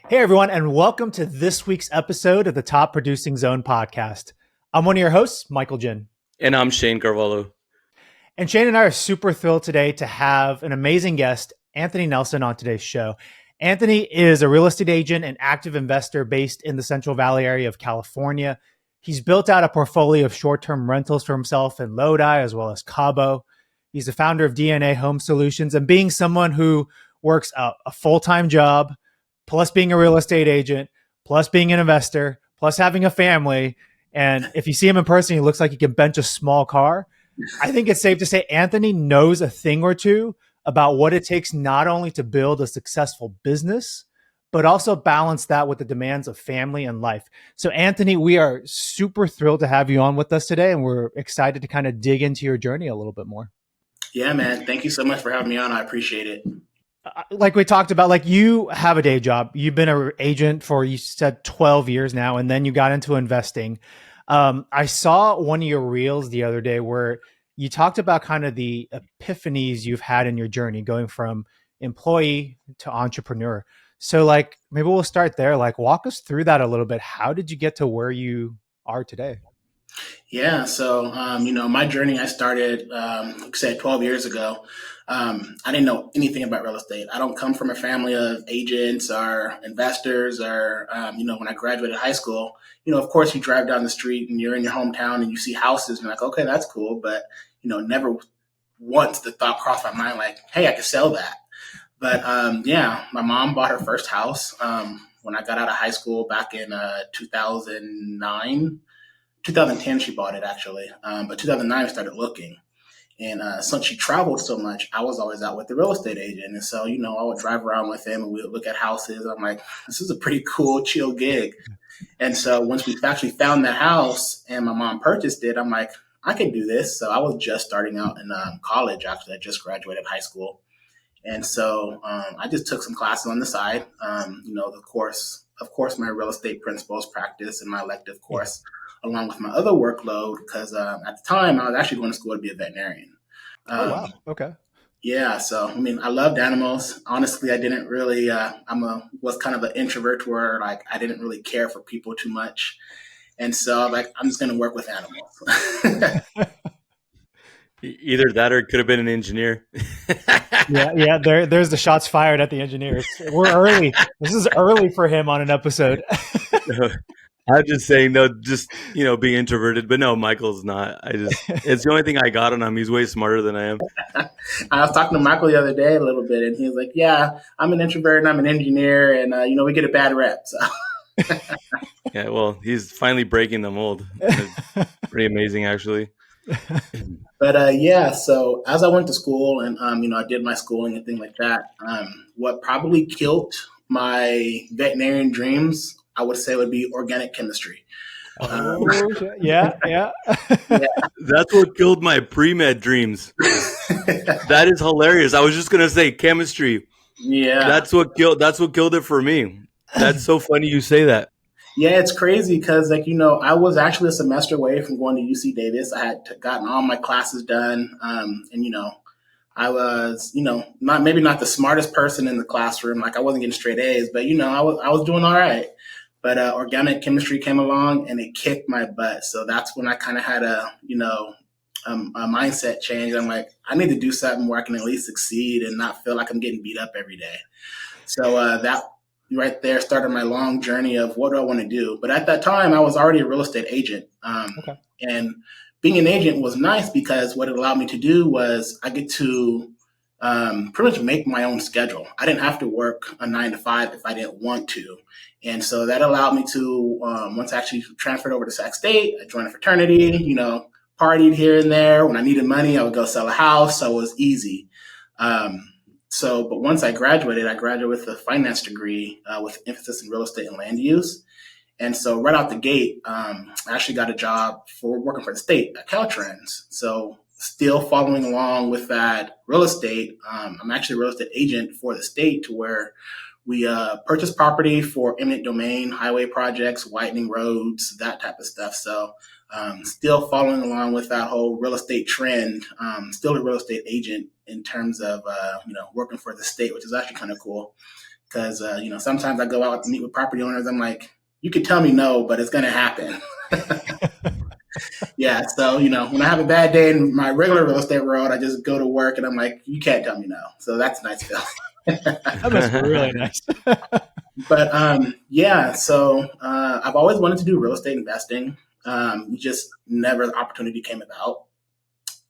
Hey, everyone, and welcome to this week's episode of the Top Producing Zone podcast. I'm one of your hosts, Michael Jin. And I'm Shane Carvalho. And Shane and I are super thrilled today to have an amazing guest, Anthony Nelson, on today's show. Anthony is a real estate agent and active investor based in the Central Valley area of California. He's built out a portfolio of short-term rentals for himself in Lodi as well as Cabo. He's the founder of DNA Home Solutions, and being someone who works a full-time job, plus being a real estate agent, plus being an investor, plus having a family. And if you see him in person, he looks like he can bench a small car. I think it's safe to say Anthony knows a thing or two about what it takes not only to build a successful business, but also balance that with the demands of family and life. So Anthony, we are super thrilled to have you on with us today, and we're excited to kind of dig into your journey a little bit more. Yeah, man. Thank you so much for having me on. I appreciate it. Like we talked about, like you have a day job. You've been an agent for, you said 12 years now, and then you got into investing. I saw one of your reels the other day where you talked about kind of the epiphanies you've had in your journey going from employee to entrepreneur. So like, maybe we'll start there. Like, walk us through that a little bit. How did you get to where you are today? Yeah. So, my journey, I started, like I said, 12 years ago. I didn't know anything about real estate. I don't come from a family of agents or investors or, when I graduated high school, of course you drive down the street and you're in your hometown and you see houses and you're like, okay, that's cool. But, never once the thought crossed my mind, like, hey, I could sell that. But, my mom bought her first house, when I got out of high school back in, 2010, she bought it actually. But 2009, I started looking. And since she traveled so much, I was always out with the real estate agent. And so, I would drive around with him and we would look at houses. I'm like, this is a pretty cool, chill gig. And so once we actually found that house and my mom purchased it, I'm like, I can do this. So I was just starting out in college. Actually, I just graduated high school. And so I just took some classes on the side, of course, my real estate principles practice and my elective course, along with my other workload, because at the time I was actually going to school to be a veterinarian. Oh, wow. Okay. Yeah. So, I loved animals. Honestly, I didn't really, was kind of an introvert where like, I didn't really care for people too much. And so I'm just going to work with animals. Either that or it could have been an engineer. Yeah. There's the shots fired at the engineers. We're early. This is early for him on an episode. I'm just saying, no, just, being introverted. But no, Michael's not. It's the only thing I got on him. He's way smarter than I am. I was talking to Michael the other day a little bit, and he was like, yeah, I'm an introvert and I'm an engineer, and, we get a bad rep. So. Yeah, well, he's finally breaking the mold. It's pretty amazing, actually. But so as I went to school and, I did my schooling and things like that, what probably killed my veterinarian dreams, I would say, would be organic chemistry. Yeah. That's what killed my pre-med dreams. That is hilarious. I was just going to say chemistry. Yeah. That's what killed it for me. That's so funny you say that. Yeah, it's crazy because, I was actually a semester away from going to UC Davis. I had gotten all my classes done. I was, not the smartest person in the classroom. Like, I wasn't getting straight A's, but, I was doing all right. But organic chemistry came along and it kicked my butt. So that's when I kind of had a mindset change. I'm like, I need to do something where I can at least succeed and not feel like I'm getting beat up every day. So that right there started my long journey of what do I want to do. But at that time, I was already a real estate agent. And being an agent was nice because what it allowed me to do was I get to pretty much make my own schedule. I didn't have to work a 9 to 5 if I didn't want to. And so that allowed me to, once I actually transferred over to Sac State, I joined a fraternity, partied here and there. When I needed money, I would go sell a house. So it was easy. But once I graduated with a finance degree with emphasis in real estate and land use. And so right out the gate, I actually got a job for working for the state at Caltrans. So still following along with that real estate, I'm actually a real estate agent for the state to where we purchase property for eminent domain, highway projects, widening roads, that type of stuff. So still following along with that whole real estate trend, still a real estate agent in terms of, working for the state, which is actually kind of cool. because sometimes I go out to meet with property owners. I'm like, you could tell me no, but it's going to happen. Yeah. So, when I have a bad day in my regular real estate world, I just go to work and I'm like, you can't tell me no. So that's a nice feeling. That must be really nice. But yeah, so I've always wanted to do real estate investing. Just never the opportunity came about.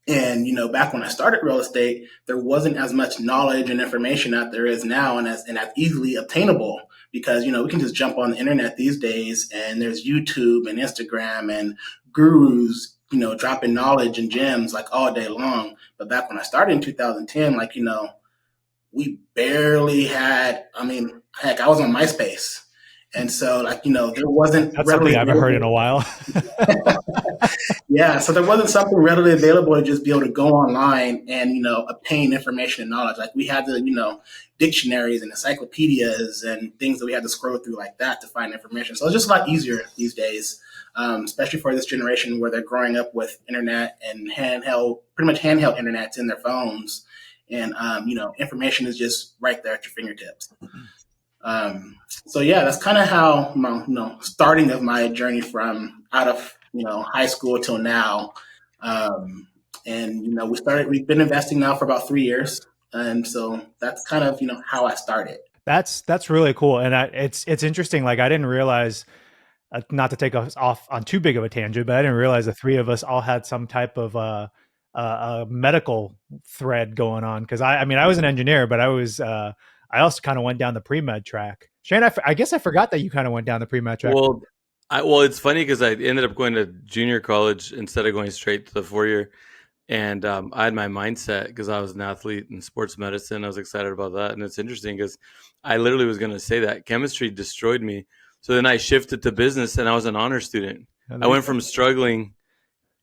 And, back when I started real estate, there wasn't as much knowledge and information that there is now and as easily obtainable because, we can just jump on the internet these days and there's YouTube and Instagram and gurus, dropping knowledge and gems like all day long. But back when I started in 2010, we barely had, heck, I was on MySpace. And so, there wasn't That's something I haven't heard in a while. Yeah, so there wasn't something readily available to just be able to go online and, obtain information and knowledge. Like we had the, dictionaries and encyclopedias and things that we had to scroll through like that to find information. So it's just a lot easier these days, especially for this generation where they're growing up with internet and pretty much handheld internets in their phones. And, information is just right there at your fingertips. So yeah, that's kind of how starting of my journey from out of high school till now. And we've been investing now for about 3 years, and so that's kind of how I started. That's really cool, and it's interesting. Like I didn't realize, not to take us off on too big of a tangent, but I didn't realize the three of us all had some type of a medical thread going on. Because I was an engineer, but I also kind of went down the pre-med track. Shanne, I guess I forgot that you kind of went down the pre-med track. Well, it's funny because I ended up going to junior college instead of going straight to the 4-year. And I had my mindset because I was an athlete in sports medicine. I was excited about that. And it's interesting because I literally was going to say that chemistry destroyed me. So then I shifted to business and I was an honor student. I went from struggling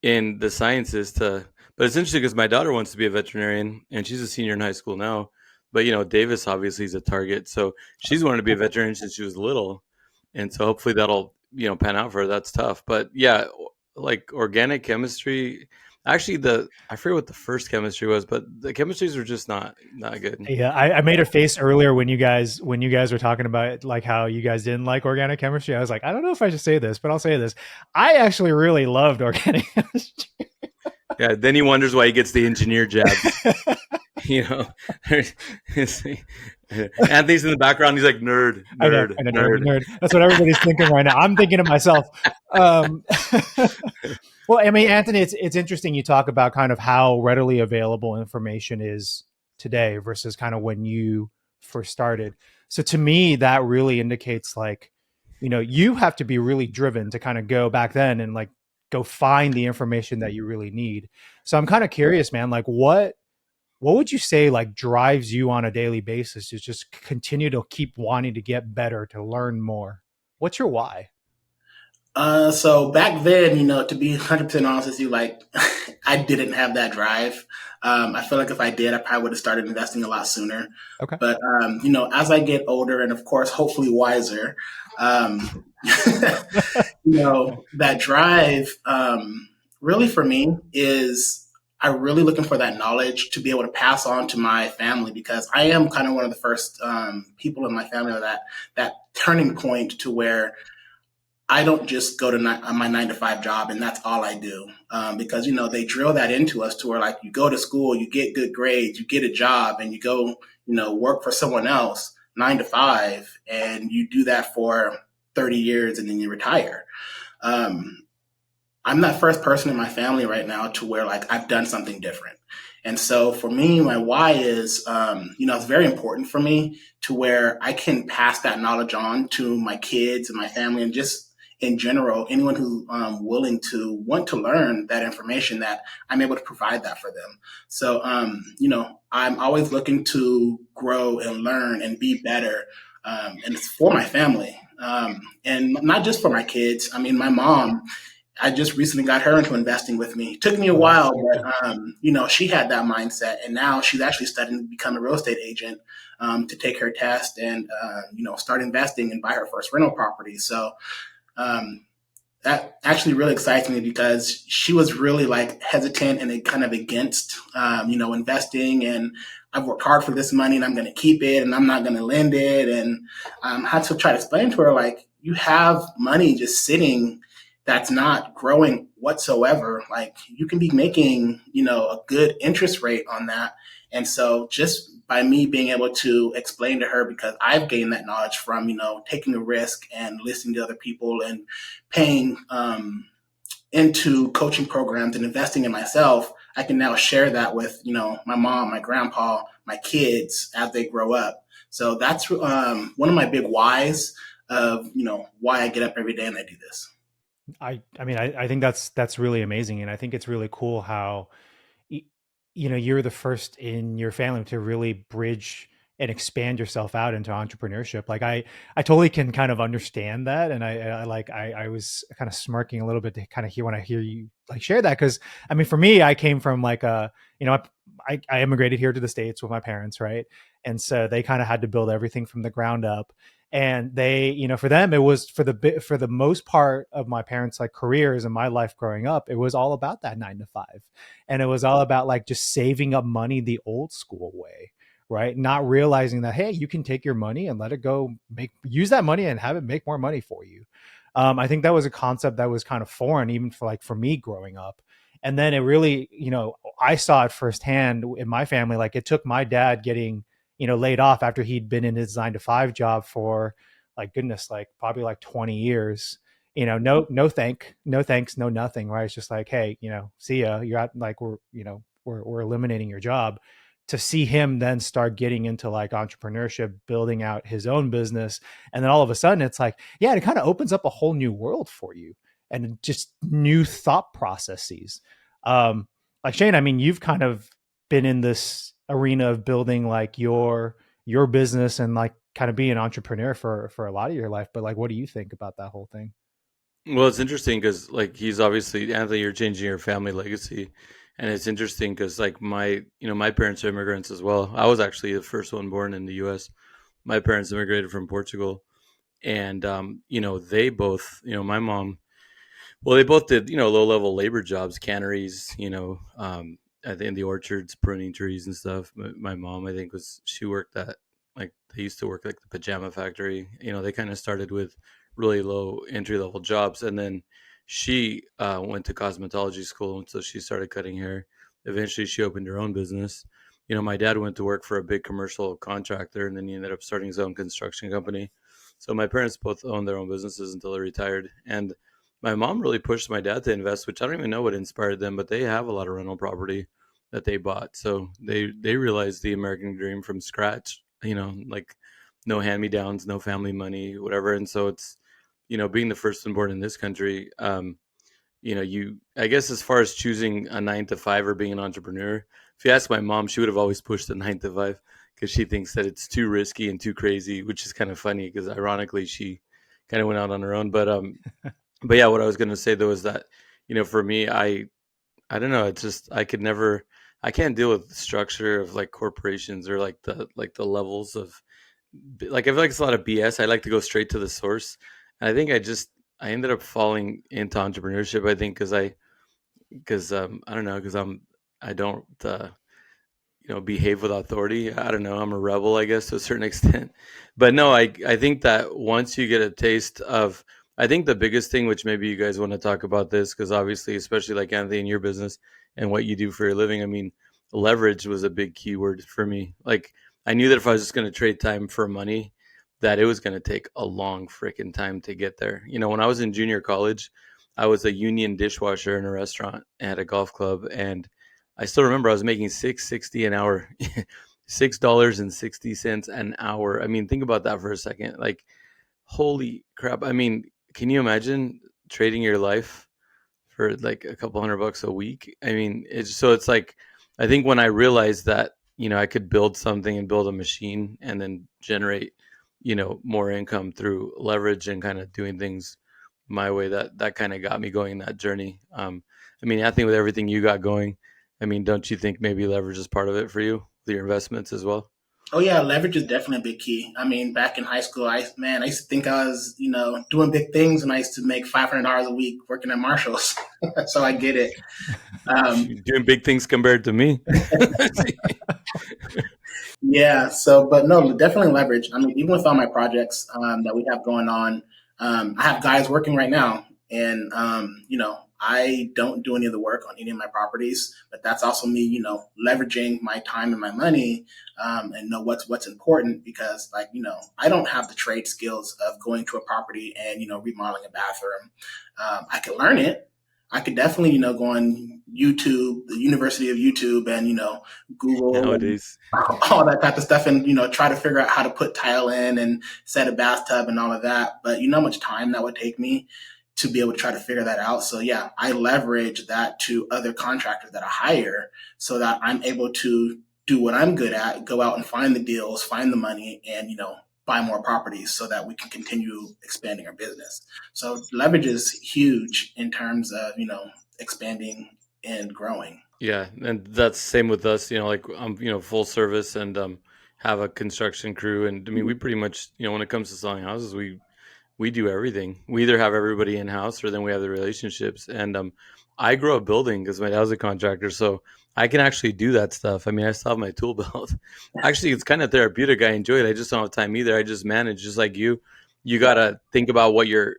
in the sciences but it's interesting because my daughter wants to be a veterinarian and she's a senior in high school now. But, Davis obviously is a target. So she's wanted to be a veterinarian since she was little. And so hopefully that'll, pan out for her. That's tough. But yeah, like organic chemistry, actually I forget what the first chemistry was, but the chemistries were just not good. Yeah. I made a face earlier when you guys were talking about like how you guys didn't like organic chemistry. I was like, I don't know if I should say this, but I'll say this. I actually really loved organic chemistry. Yeah. Then he wonders why he gets the engineer jabs. Anthony's in the background. He's like, nerd. That's what everybody's thinking right now. I'm thinking to myself. Well, Anthony, it's interesting you talk about kind of how readily available information is today versus kind of when you first started. So to me, that really indicates like, you have to be really driven to kind of go back then and like go find the information that you really need. So I'm kind of curious, man, like what would you say like drives you on a daily basis to just continue to keep wanting to get better, to learn more? What's your why? So back then, to be 100% honest with you, like I didn't have that drive. I feel like if I did, I probably would have started investing a lot sooner. Okay. But, as I get older and of course, hopefully wiser, that drive, really for me is I'm really looking for that knowledge to be able to pass on to my family because I am kind of one of the first people in my family that turning point to where I don't just go to my 9-to-5 job and that's all I do. Because, they drill that into us to where like you go to school, you get good grades, you get a job and you go, work for someone else 9-to-5 and you do that for 30 years and then you retire. I'm that first person in my family right now to where like I've done something different. And so for me, my why is, it's very important for me to where I can pass that knowledge on to my kids and my family and just in general, anyone who's willing to want to learn that information that I'm able to provide that for them. So, I'm always looking to grow and learn and be better. And it's for my family and not just for my kids. My mom, I just recently got her into investing with me. It took me a while, but, she had that mindset. And now she's actually studying to become a real estate agent to take her test and, start investing and buy her first rental property. So that actually really excites me because she was really like hesitant and kind of against, investing. And I've worked hard for this money and I'm going to keep it and I'm not going to lend it. And I had to try to explain to her, like, you have money just sitting that's not growing whatsoever. Like, you can be making, a good interest rate on that. And so just by me being able to explain to her, because I've gained that knowledge from, taking a risk and listening to other people and paying into coaching programs and investing in myself, I can now share that with, my mom, my grandpa, my kids as they grow up. So that's one of my big whys of, why I get up every day and I do this. I mean, I think that's really amazing. And I think it's really cool how, you're the first in your family to really bridge and expand yourself out into entrepreneurship. Like I totally can kind of understand that. And I was kind of smirking a little bit to kind of hear when I hear you like share that. Cause I mean, for me, I came from like I immigrated here to the States with my parents. Right. And so they kind of had to build everything from the ground up. And they, for them, it was for the most part of my parents' like careers and my life growing up, it was all about that 9 to 5. And it was all about like just saving up money the old school way, right? Not realizing that, hey, you can take your money and let it go, use that money and have it make more money for you. I think that was a concept that was kind of foreign, even for me growing up. And then it really, I saw it firsthand in my family. Like it took my dad getting, laid off after he'd been in his 9 to 5 job for like, goodness, like probably like 20 years. No thanks, no nothing, right? It's just like, hey, see ya. You're out, like we're eliminating your job. To see him then start getting into like entrepreneurship, building out his own business. And then all of a sudden it's like, yeah, it kind of opens up a whole new world for you and just new thought processes. Like Shane, I mean, you've kind of been in this arena of building like your business and like kind of being an entrepreneur for a lot of your life. But like, what do you think about that whole thing? Well, it's interesting because like he's obviously Anthony, you're changing your family legacy, and it's interesting because like my parents are immigrants as well. I was actually the first one born in the U.S. My parents immigrated from Portugal, and they both, my mom, well, they both did low level labor jobs, canneries, in the orchards, pruning trees and stuff. My mom, I think, she worked at like they used to work like the pajama factory. They kind of started with really low entry level jobs, and then she went to cosmetology school, and so she started cutting hair. Eventually, she opened her own business. My dad went to work for a big commercial contractor, and then he ended up starting his own construction company. So my parents both owned their own businesses until they retired, and my mom really pushed my dad to invest, which I don't even know what inspired them, but they have a lot of rental property that they bought. So they realized the American dream from scratch, like no hand me downs, no family money, whatever. And so it's, being the first one born in this country, I guess as far as choosing a 9 to 5 or being an entrepreneur, if you ask my mom, she would have always pushed the 9 to 5 because she thinks that it's too risky and too crazy, which is kind of funny because ironically she kind of went out on her own. But yeah, what I was going to say though is that, for me, I don't know. It's just I can't deal with the structure of like corporations or like the levels of like I feel like it's a lot of BS. I like to go straight to the source. And I think I ended up falling into entrepreneurship. I think because I don't know because I don't behave with authority. I don't know. I'm a rebel, I guess, to a certain extent. But no, I think that once you get a taste of, I think the biggest thing, which maybe you guys want to talk about this, because obviously, especially like Anthony in your business and what you do for your living, I mean, leverage was a big keyword for me. Like, I knew that if I was just going to trade time for money, that it was going to take a long freaking time to get there. When I was in junior college, I was a union dishwasher in a restaurant at a golf club, and I still remember I was making $6.60 an hour, $6.60 an hour. I mean, think about that for a second. Like, holy crap! I mean, can you imagine trading your life for like a couple $100 a week? I mean, it's like I think when I realized that I could build something and build a machine and then generate more income through leverage and kind of doing things my way, that kind of got me going in that journey. I mean, I think with everything you got going, I mean, don't you think maybe leverage is part of it for you with your investments as well? Oh yeah, leverage is definitely a big key. I mean, back in high school, I used to think I was, doing big things, and I used to make $500 a week working at Marshalls. So I get it. You're doing big things compared to me. Yeah. So, but no, definitely leverage. I mean, even with all my projects that we have going on, I have guys working right now, and I don't do any of the work on any of my properties. But that's also me, leveraging my time and my money, and know what's important because, like, I don't have the trade skills of going to a property and remodeling a bathroom. I could learn it. I could definitely, go on YouTube, the University of YouTube, and Google and Nowadays. all that type of stuff, and try to figure out how to put tile in and set a bathtub and all of that. But you know how much time that would take me to be able to try to figure that out. So yeah, I leverage that to other contractors that I hire so that I'm able to do what I'm good at, go out and find the deals, find the money, and buy more properties so that we can continue expanding our business. So leverage is huge in terms of expanding and growing. Yeah, and that's same with us. Like I'm, full service and have a construction crew, and I mean we pretty much, when it comes to selling houses, we do everything. We either have everybody in house or then we have the relationships. And I grew up building because my dad was a contractor, so I can actually do that stuff. I mean, I still have my tool belt. Actually, it's kind of therapeutic. I enjoy it. I just don't have time either. I just manage, just like you. You gotta think about what your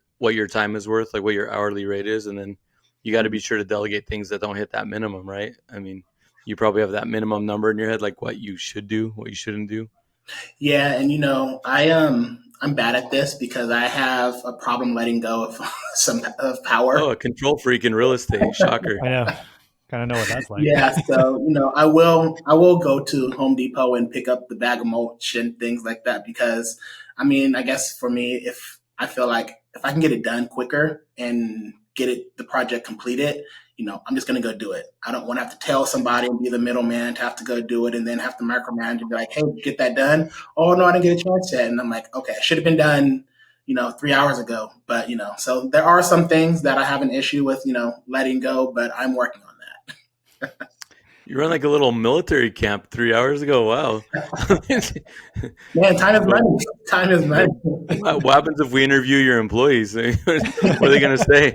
time is worth, like what your hourly rate is, and then you got to be sure to delegate things that don't hit that minimum, right? I mean, you probably have that minimum number in your head, like what you should do, what you shouldn't do. Yeah, and I'm bad at this because I have a problem letting go of some of Oh, power. a control freak in real estate. Shocker. I know, kind of know what that's like. Yeah, so I will go to Home Depot and pick up the bag of mulch and things like that because I mean, I guess for me, if I feel like if I can get it done quicker and get the project completed, I'm just gonna go do it. I don't want to have to tell somebody and be the middleman to have to go do it and then have to micromanage and be like, hey, get that done. Oh no, I didn't get a chance yet. And I'm like, okay, I should have been done, 3 hours ago. But so there are some things that I have an issue with, letting go, but I'm working on that. You run like a little military camp 3 hours ago. Wow. Man, time is Well, money. Time is money. what happens if we interview your employees? What are they going to say?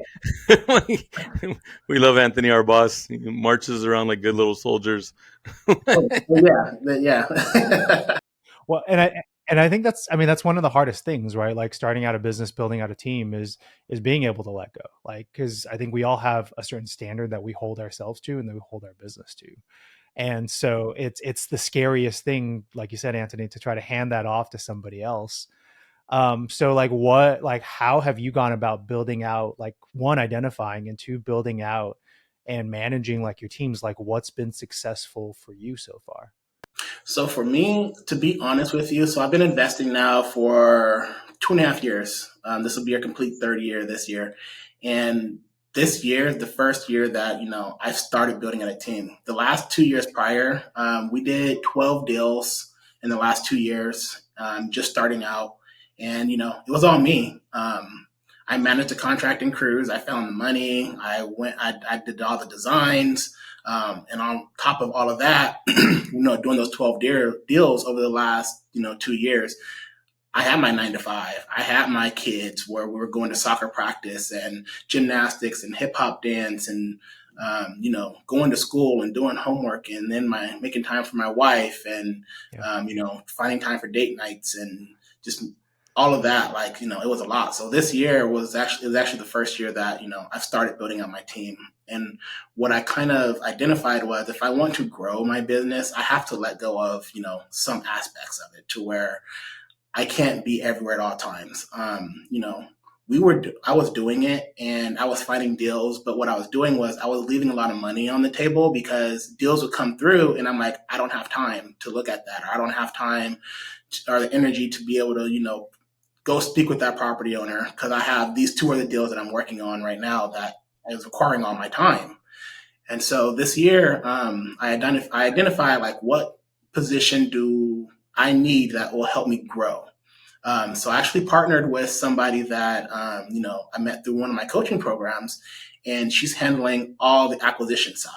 We love Anthony, our boss. He marches around like good little soldiers. Yeah. Well, and I think that's one of the hardest things, right? Like starting out a business, building out a team is being able to let go. Like, because I think we all have a certain standard that we hold ourselves to and that we hold our business to. And so it's the scariest thing, like you said, Anthony, to try to hand that off to somebody else. So like how have you gone about building out, like, one, identifying, and two, building out and managing like your teams? Like, what's been successful for you so far? So for me, to be honest with you, so I've been investing now for 2.5 years. This will be a complete third year this year. And this year is the first year that, I started building out a team. The last 2 years prior, we did 12 deals in the last 2 years, just starting out. And, it was all me. I managed the contracting crews. I found the money. I did all the designs. And on top of all of that, doing those 12 deals over the last, 2 years, I had my 9 to 5. I had my kids where we were going to soccer practice and gymnastics and hip hop dance and, going to school and doing homework and then making time for my wife and, Yeah. finding time for date nights and just all of that. Like, it was a lot. So this year was actually the first year that, I've started building up my team. And what I kind of identified was if I want to grow my business, I have to let go of, some aspects of it to where I can't be everywhere at all times. I was doing it and I was finding deals, but what I was doing was I was leaving a lot of money on the table because deals would come through and I'm like, I don't have time to look at that. Or I don't have time or the energy to be able to, go speak with that property owner because I have these two other deals that I'm working on right now that is requiring all my time. And so this year, I identify like what position do I need that will help me grow. So I actually partnered with somebody that I met through one of my coaching programs, and she's handling all the acquisition side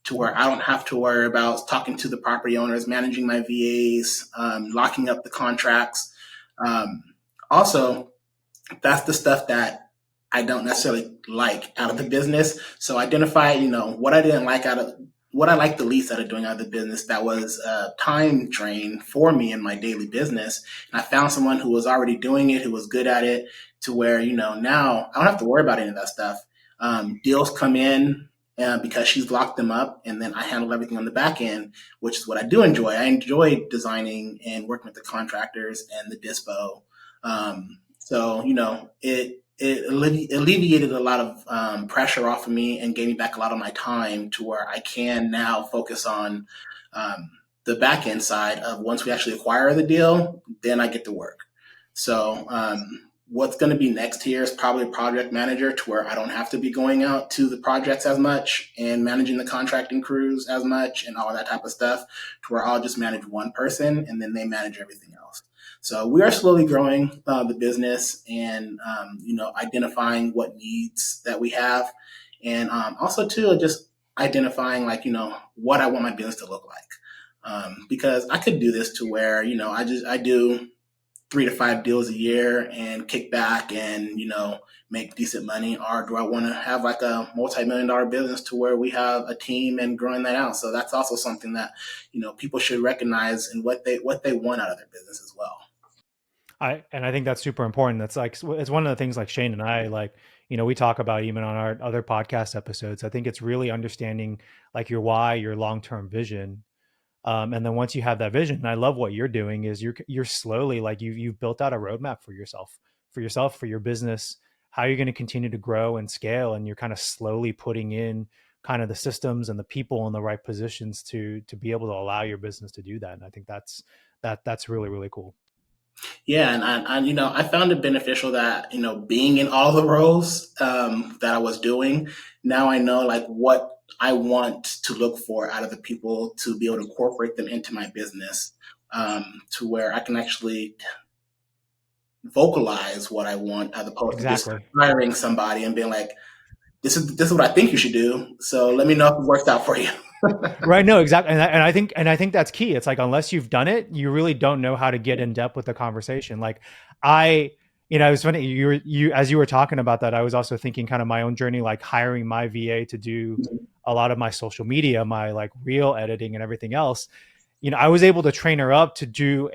to where I don't have to worry about talking to the property owners, managing my VAs, locking up the contracts. Um, Also, that's the stuff that I don't necessarily like out of the business. So identify, what I didn't like what I liked the least out of doing out of the business that was a time drain for me in my daily business. And I found someone who was already doing it, who was good at it, to where, now I don't have to worry about any of that stuff. Deals come in because she's locked them up, and then I handle everything on the back end, which is what I do enjoy. I enjoy designing and working with the contractors and the dispo. It alleviated a lot of pressure off of me and gave me back a lot of my time to where I can now focus on the back end side of once we actually acquire the deal, then I get to work. So what's going to be next here is probably a project manager to where I don't have to be going out to the projects as much and managing the contracting crews as much and all that type of stuff, to where I'll just manage one person and then they manage everything else. So we are slowly growing the business and, identifying what needs that we have. And also, too, just identifying, what I want my business to look like. Because I could do this to where, I do 3 to 5 deals a year and kick back and, make decent money? Or do I want to have like a multi-million-dollar business to where we have a team and growing that out? So that's also something that, people should recognize and what they want out of their business as well. I think that's super important. That's like, it's one of the things like Shanne and I, we talk about even on our other podcast episodes. I think it's really understanding like your why, your long-term vision. And then once you have that vision, and I love what you're doing is you're slowly, like you've built out a roadmap for yourself, for your business, how you're going to continue to grow and scale. And you're kind of slowly putting in kind of the systems and the people in the right positions to be able to allow your business to do that. And I think that's really, really cool. Yeah, and I found it beneficial that being in all the roles that I was doing. Now I know like what I want to look for out of the people to be able to incorporate them into my business, to where I can actually vocalize what I want, as opposed to just hiring somebody and being like, "This is what I think you should do. So let me know if it works out for you." Right. No, exactly. And I think that's key. It's like, unless you've done it, you really don't know how to get in depth with the conversation. Like it was funny. As you were talking about that, I was also thinking kind of my own journey, like hiring my VA to do a lot of my social media, my like reel editing and everything else. I was able to train her up to do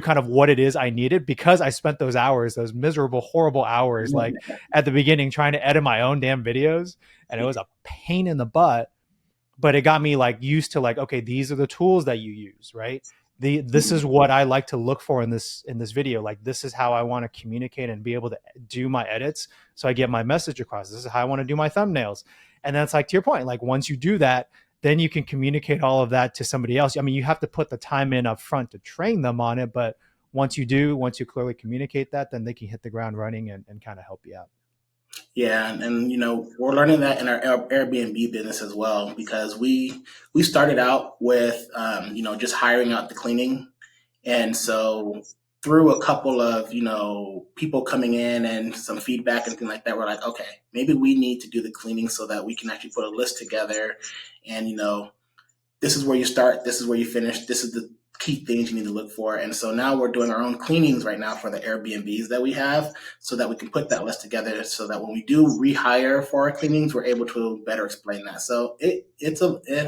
kind of what it is I needed, because I spent those hours, those miserable, horrible hours, like at the beginning trying to edit my own damn videos. And it was a pain in the butt. But it got me like used to like, okay, these are the tools that you use, right? This is what I like to look for in this video. Like, this is how I want to communicate and be able to do my edits so I get my message across. This is how I want to do my thumbnails. And that's like, to your point, like once you do that, then you can communicate all of that to somebody else. I mean, you have to put the time in up front to train them on it, but once you clearly communicate that, then they can hit the ground running and kind of help you out. Yeah, and we're learning that in our Airbnb business as well, because we started out with just hiring out the cleaning, and so through a couple of people coming in and some feedback and things like that, we're like, okay, maybe we need to do the cleaning so that we can actually put a list together, and this is where you start, this is where you finish, this is the key things you need to look for. And so now we're doing our own cleanings right now for the Airbnbs that we have, so that we can put that list together, so that when we do rehire for our cleanings, we're able to better explain that. So it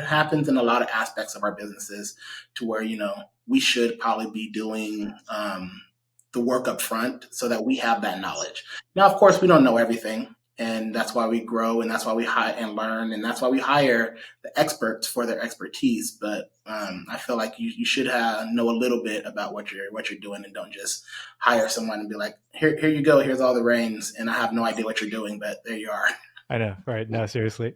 happens in a lot of aspects of our businesses, to where we should probably be doing the work up front so that we have that knowledge. Now, of course, we don't know everything. And that's why we grow, and that's why we hire and learn, and that's why we hire the experts for their expertise. But I feel like you should know a little bit about what you're doing, and don't just hire someone and be like, here you go, here's all the reins, and I have no idea what you're doing, but there you are. I know, right? No, seriously.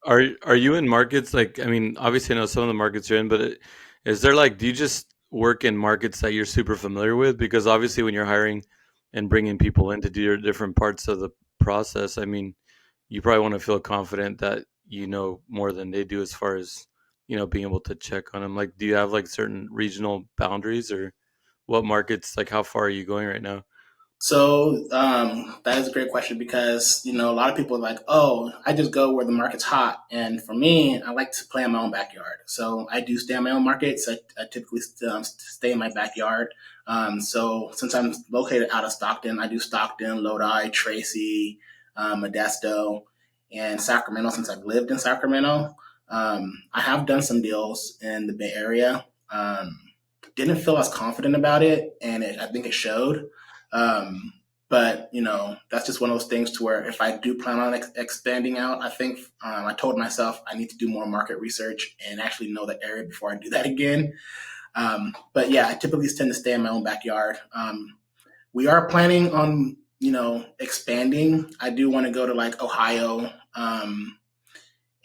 Are you in markets like? I mean, obviously, I know some of the markets you're in, but is there like, do you just work in markets that you're super familiar with? Because obviously, when you're hiring and bringing people in to do your different parts of the process, I mean, you probably want to feel confident that you know more than they do, as far as being able to check on them. Like, do you have like certain regional boundaries, or what markets, like how far are you going right now? So that is a great question, because a lot of people are like, oh, I just go where the market's hot. And for me, I like to play in my own backyard. So I do stay in my own markets. I typically stay in my backyard. So since I'm located out of Stockton, I do Stockton, Lodi, Tracy, Modesto, and Sacramento, since I've lived in Sacramento. I have done some deals in the Bay Area. Didn't feel as confident about it, and I think it showed. Um, but that's just one of those things to where if I do plan on expanding out, I think I told myself I need to do more market research and actually know the area before I do that again. But yeah, I typically tend to stay in my own backyard. We are planning on expanding. I do want to go to like Ohio.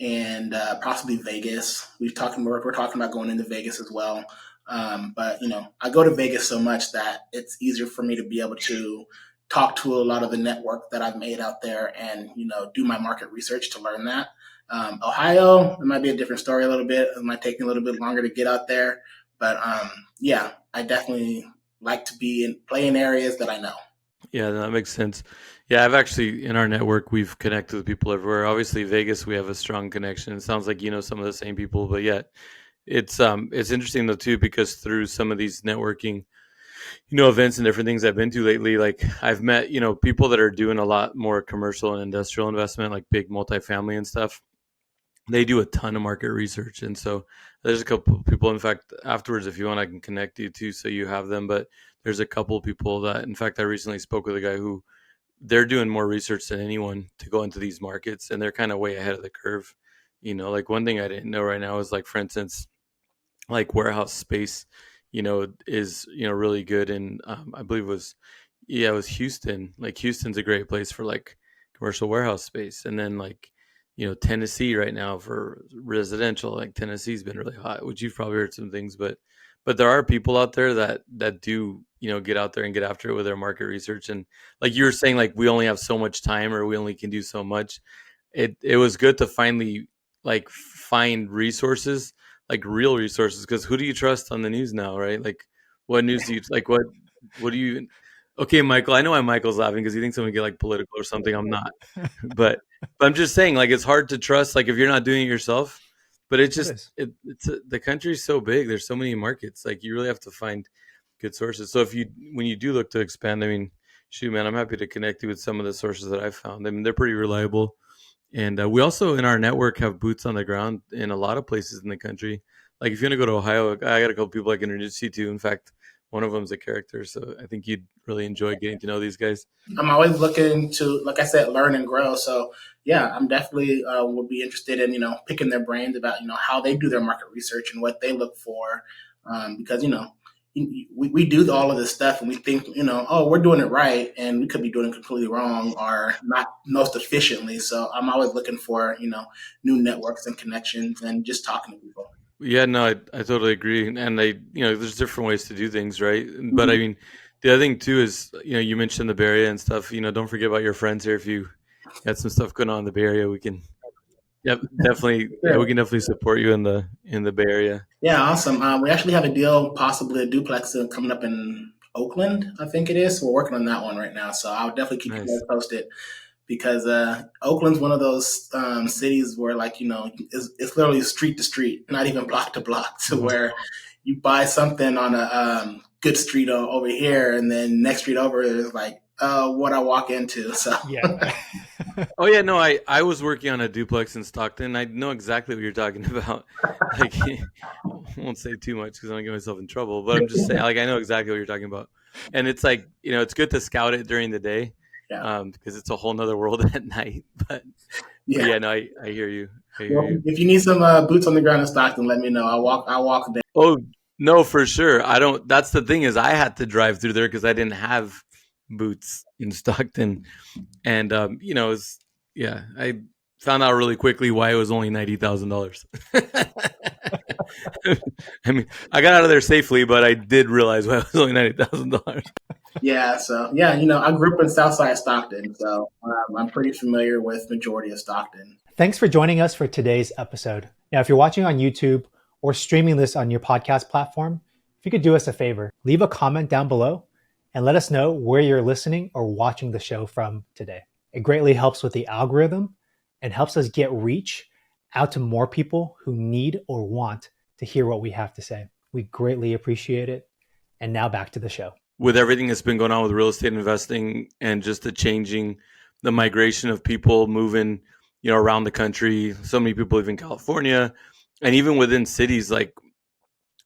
And possibly Vegas. We're talking about going into Vegas as well. But I go to Vegas so much that it's easier for me to be able to talk to a lot of the network that I've made out there, and do my market research to learn that. Ohio, it might be a different story a little bit. It might take me a little bit longer to get out there, but yeah, I definitely like to play in areas that I know. Yeah, that makes sense. Yeah, I've actually, in our network, we've connected with people everywhere. Obviously, Vegas, we have a strong connection. It sounds like you know some of the same people, but yeah, it's interesting though too, because through some of these networking, events and different things I've been to lately, like I've met, people that are doing a lot more commercial and industrial investment, like big multifamily and stuff. They do a ton of market research, and so there's a couple of people. In fact, afterwards, if you want, I can connect you to so you have them. But there's a couple of people that, in fact, I recently spoke with a guy who they're doing more research than anyone to go into these markets, and they're kind of way ahead of the curve. Like one thing I didn't know right now is, like, for instance, like warehouse space, is really good. And I believe it was Houston. Like Houston's a great place for like commercial warehouse space, and then like Tennessee right now for residential. Like Tennessee's been really hot, which you've probably heard some things, but there are people out there that do get out there and get after it with their market research. And like you were saying, like we only have so much time, or we only can do so much. It was good to finally like find resources, like real resources, because who do you trust on the news now, right? Like what news do you like? What do you even? Okay, Michael, I know why Michael's laughing because he thinks I'm gonna get like political or something. I'm not, but I'm just saying, like it's hard to trust, like if you're not doing it yourself. But it's just the country's so big. There's so many markets. Like you really have to find good sources. So when you do look to expand, I mean, shoot, man, I'm happy to connect you with some of the sources that I've found. I mean, they're pretty reliable. And we also in our network have boots on the ground in a lot of places in the country. Like if you want to go to Ohio, I got a couple people I can introduce you to. In fact, one of them's a character, so I think you'd really enjoy getting to know these guys. I'm always looking to, like I said, learn and grow. So yeah, I'm definitely would be interested in picking their brains about how they do their market research and what they look for, because we do all of this stuff and we think oh, we're doing it right, and we could be doing it completely wrong or not most efficiently. So I'm always looking for new networks and connections and just talking to people. Yeah, no, I totally agree. And there's different ways to do things, right? But I mean, the other thing too is, you mentioned the Bay Area and stuff. Don't forget about your friends here. If you got some stuff going on in the Bay Area, we can, definitely, Sure. we can definitely support you in the Bay Area. Yeah, awesome. We actually have a deal, possibly a duplex coming up in Oakland, I think it is. We're working on that one right now, so I'll definitely keep you Nice. guys posted, because Oakland's one of those cities where, like, it's literally street to street, not even block to block, to where you buy something on a good street over here, and then next street over is like what I walk into. So Yeah. Oh yeah, no, I was working on a duplex in Stockton. I know exactly what you're talking about. Like, I won't say too much because I don't get myself in trouble. But I'm just saying, like, I know exactly what you're talking about. And it's like, it's good to scout it during the day, yeah, because it's a whole nother world at night. But yeah. no, I hear you. Well, if you need some boots on the ground in Stockton, let me know. I walk there. Oh no, for sure. I don't. That's the thing is, I had to drive through there because I didn't have boots in Stockton, and I found out really quickly why it was only $90,000. I mean, I got out of there safely, but I did realize why it was only $90,000. Yeah, so yeah, I grew up in Southside Stockton, so I'm pretty familiar with majority of Stockton. Thanks for joining us for today's episode. Now, if you're watching on YouTube or streaming this on your podcast platform, if you could do us a favor, leave a comment down below and let us know where you're listening or watching the show from today. It greatly helps with the algorithm and helps us get reach out to more people who need or want to hear what we have to say. We greatly appreciate it. And now back to the show. With everything that's been going on with real estate investing and just the migration of people moving, around the country. So many people live in California, and even within cities, like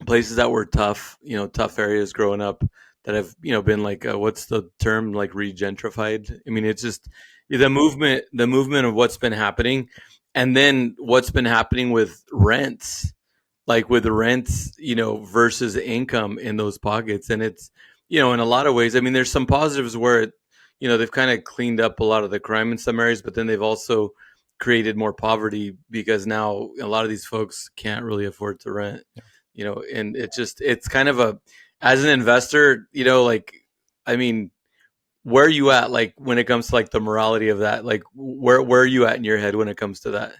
places that were tough, tough areas growing up that have, been like, what's the term, like regentrified. I mean, it's just the movement of what's been happening, and then what's been happening with rents, like with rents, versus income in those pockets. And it's, in a lot of ways, I mean, there's some positives where they've kind of cleaned up a lot of the crime in some areas, but then they've also created more poverty because now a lot of these folks can't really afford to rent, and it's kind of as an investor, like, I mean, where are you at, like, when it comes to like the morality of that? Like, where are you at in your head when it comes to that?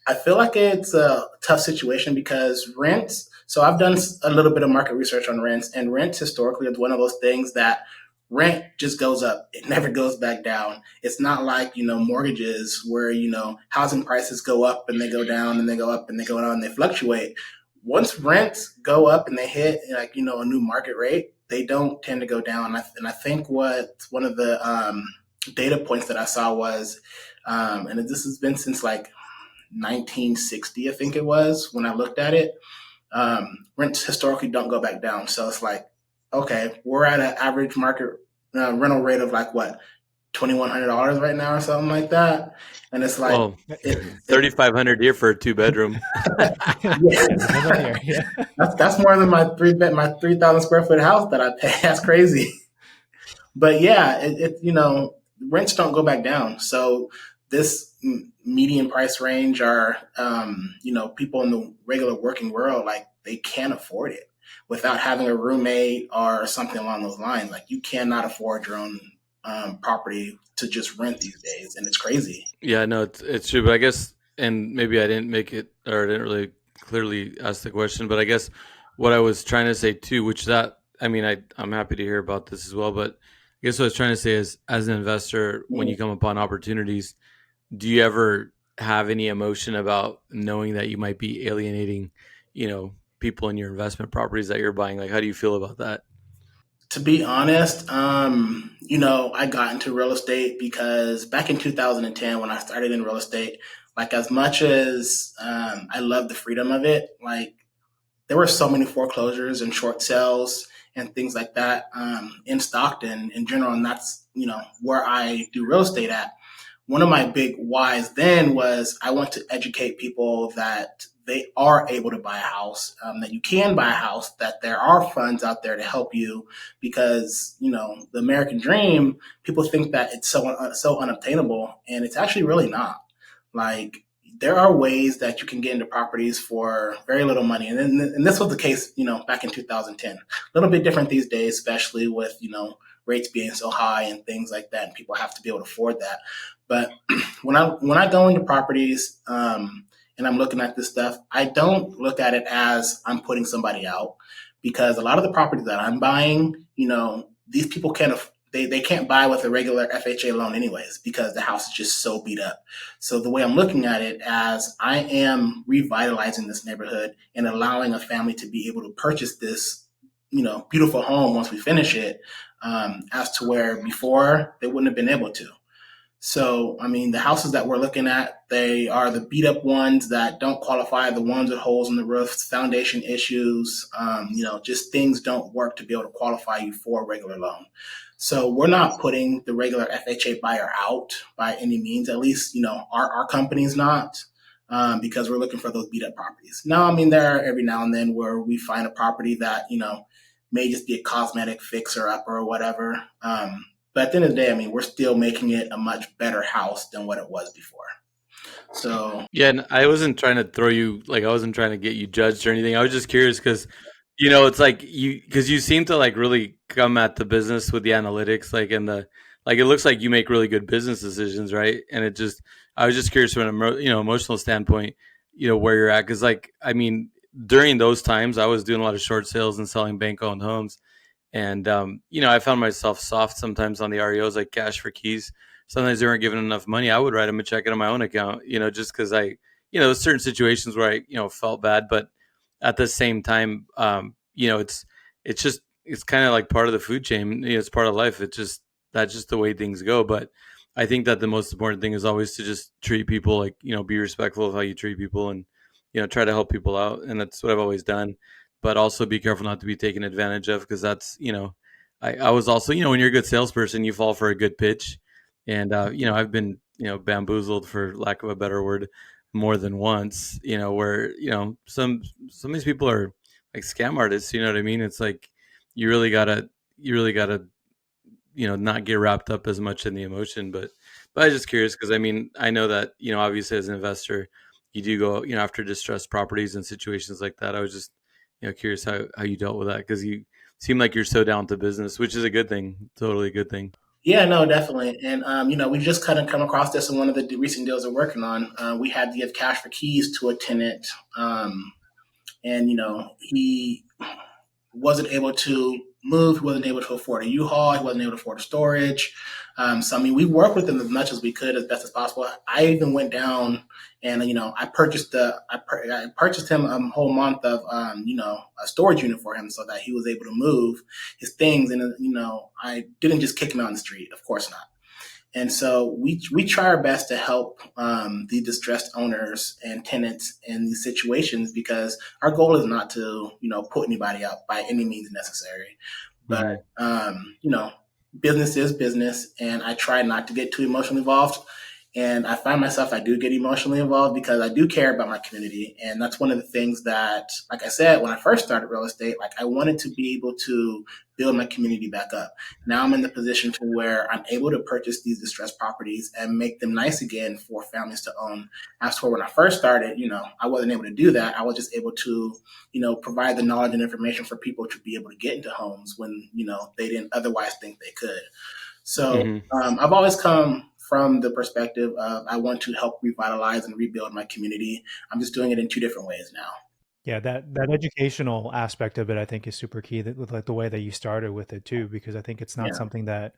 I feel like it's a tough situation because rents. So I've done a little bit of market research on rents, and rents historically is one of those things that rent just goes up. It never goes back down. It's not like, mortgages where, housing prices go up and they go down and they go up and they go down and they fluctuate. Once rents go up and they hit like, a new market rate, they don't tend to go down. And I think what one of the data points that I saw was, and this has been since like 1960, I think it was when I looked at it. Rents historically don't go back down. So it's like, okay, we're at an average market rental rate of like what, $2,100 right now or something like that. And it's like, Well, 3,500 here for a 2-bedroom. yeah, that's more than my 3,000 square foot house that I pay. That's crazy. But yeah, rents don't go back down. So this median price range are, people in the regular working world, like they can't afford it without having a roommate or something along those lines. Like you cannot afford your own property to just rent these days, and it's crazy. Yeah, no, it's true. But I guess, and maybe I didn't make it, or I didn't really clearly ask the question, but I guess what I was trying to say too, which that, I mean, I'm happy to hear about this as well, but I guess what I was trying to say is, as an investor, when you come upon opportunities, do you ever have any emotion about knowing that you might be alienating, people in your investment properties that you're buying? Like, how do you feel about that? To be honest, I got into real estate because back in 2010, when I started in real estate, like as much as I love the freedom of it, like there were so many foreclosures and short sales and things like that in Stockton in general, and that's where I do real estate at. One of my big whys then was I want to educate people that they are able to buy a house, that you can buy a house, that there are funds out there to help you because, the American dream, people think that it's so unobtainable, and it's actually really not. Like, there are ways that you can get into properties for very little money. And this was the case, back in 2010. A little bit different these days, especially with, rates being so high and things like that, and people have to be able to afford that. But when I go into properties and I'm looking at this stuff, I don't look at it as I'm putting somebody out because a lot of the properties that I'm buying, these people they can't buy with a regular FHA loan anyways because the house is just so beat up. So the way I'm looking at it as I am revitalizing this neighborhood and allowing a family to be able to purchase this, beautiful home once we finish it, as to where before they wouldn't have been able to. So, I mean, the houses that we're looking at, they are the beat up ones that don't qualify, the ones with holes in the roofs, foundation issues, just things don't work to be able to qualify you for a regular loan. So we're not putting the regular FHA buyer out by any means, at least, our company's not, because we're looking for those beat up properties. Now, I mean, there are every now and then where we find a property that, may just be a cosmetic fixer up or whatever. But at the end of the day, I mean, we're still making it a much better house than what it was before. So, Yeah, and I wasn't trying to throw you, like, I wasn't trying to get you judged or anything. I was just curious because, it's like because you seem to like really come at the business with the analytics, like, like, it looks like you make really good business decisions, right? And I was just curious from an emotional standpoint, where you're at. Because, like, I mean, during those times, I was doing a lot of short sales and selling bank-owned homes. And, I found myself soft sometimes on the REOs, like cash for keys. Sometimes they weren't given enough money. I would write them a check on my own account, just because there's certain situations where I, felt bad. But at the same time, it's kind of like part of the food chain. It's part of life. That's just the way things go. But I think that the most important thing is always to just treat people like, be respectful of how you treat people, and, try to help people out. And that's what I've always done. But also be careful not to be taken advantage of, because that's, I was also, when you're a good salesperson, you fall for a good pitch. And, I've been, bamboozled, for lack of a better word, more than once, where, some of these people are like scam artists, you know what I mean? It's like, you really gotta not get wrapped up as much in the emotion. But I was just curious, because I mean, I know that, obviously as an investor, you do go, after distressed properties and situations like that. I was just, curious how you dealt with that, because you seem like you're so down to business, which is a good thing, totally a good thing. Yeah, no, definitely. And, we just kind of come across this in one of the recent deals we're working on. We had to give cash for keys to a tenant. And, he wasn't able to move. He wasn't able to afford a U-Haul. He wasn't able to afford a storage. So, I mean, we worked with him as much as we could, as best as possible. I even went down and, I purchased him a whole month of, a storage unit for him so that he was able to move his things. And, I didn't just kick him out on the street. Of course not. And so we try our best to help the distressed owners and tenants in these situations, because our goal is not to, put anybody out by any means necessary. But, Hmm. business is business, and I try not to get too emotionally involved. And I find myself, I do get emotionally involved because I do care about my community. And that's one of the things that, like I said, when I first started real estate, like I wanted to be able to build my community back up. Now I'm in the position to where I'm able to purchase these distressed properties and make them nice again for families to own. As for when I first started, I wasn't able to do that. I was just able to, provide the knowledge and information for people to be able to get into homes when, they didn't otherwise think they could. So Hmm. I've always come from the perspective of I want to help revitalize and rebuild my community. I'm just doing it in two different ways now. Yeah, that educational aspect of it, I think, is super key. That with like the way that you started with it too, because I think it's not Yeah, something that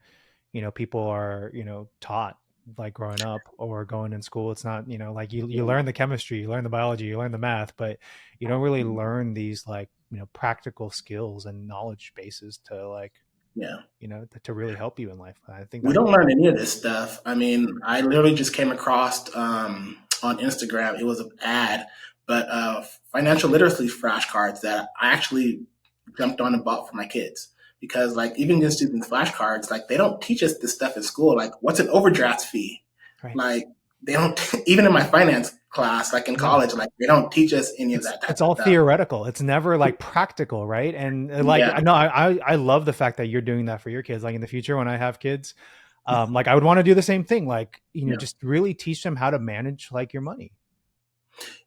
people are taught like growing up or going in school. It's not like you learn the chemistry, you learn the biology, you learn the math, but you don't really learn these like practical skills and knowledge bases to like yeah. to really help you in life. I think We that don't learn any of this stuff. I mean, I literally just came across on Instagram. It was an ad, but financial literacy flashcards that I actually jumped on and bought for my kids, because, like, even just using flashcards, like they don't teach us this stuff in school. Like, what's an overdraft fee? right. Like, they don't even in my finance class, like in No. college, like they don't teach us any of that type It's of all stuff. theoretical. It's never like practical, right? And like Yeah, I know I love the fact that you're doing that for your kids. Like in the future when I have kids, like I would want to do the same thing. Like yeah. just really teach them how to manage like your money.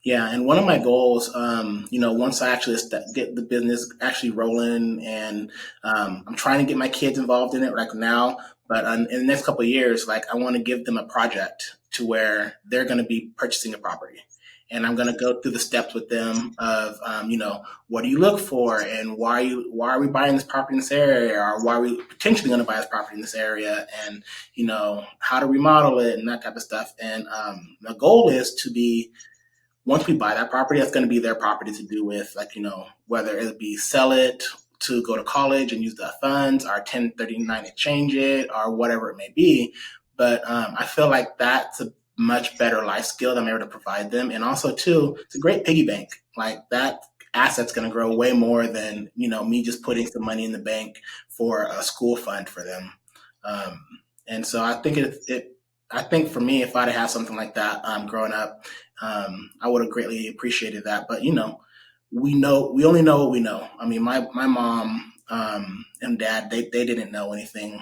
Yeah, and one of my goals, once I actually get the business actually rolling, and I'm trying to get my kids involved in it right now. But in the next couple of years, like I want to give them a project to where they're going to be purchasing a property, and I'm going to go through the steps with them of, what do you look for, and why are we buying this property in this area, or why are we potentially going to buy this property in this area, and how to remodel it and that type of stuff. And the goal is to be, once we buy that property, that's going to be their property to do with, like, whether it be sell it to go to college and use the funds, or 1039 exchange it, or whatever it may be. But I feel like that's a much better life skill that I'm able to provide them. And also, too, it's a great piggy bank. Like that asset's going to grow way more than, me just putting some money in the bank for a school fund for them. Um, and so I think I think for me, if I'd have had something like that growing up, I would have greatly appreciated that. But we only know what we know. I mean, my mom and dad, they didn't know anything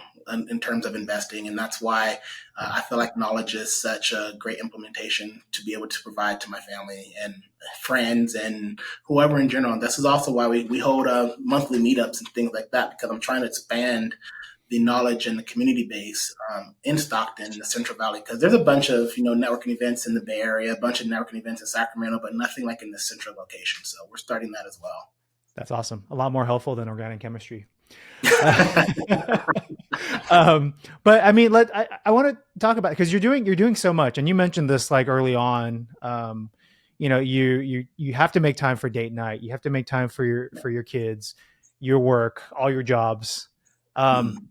in terms of investing, and that's why I feel like knowledge is such a great implementation to be able to provide to my family and friends and whoever in general. And this is also why we hold monthly meetups and things like that, because I'm trying to expand the knowledge and the community base in Stockton, the Central Valley, because there's a bunch of networking events in the Bay Area, a bunch of networking events in Sacramento, but nothing like in the central location. So we're starting that as well. That's awesome. A lot more helpful than organic chemistry. But I mean, I want to talk about, because you're doing so much, and you mentioned this like early on. You have to make time for date night. You have to make time for your kids, your work, all your jobs. Um, Mhm.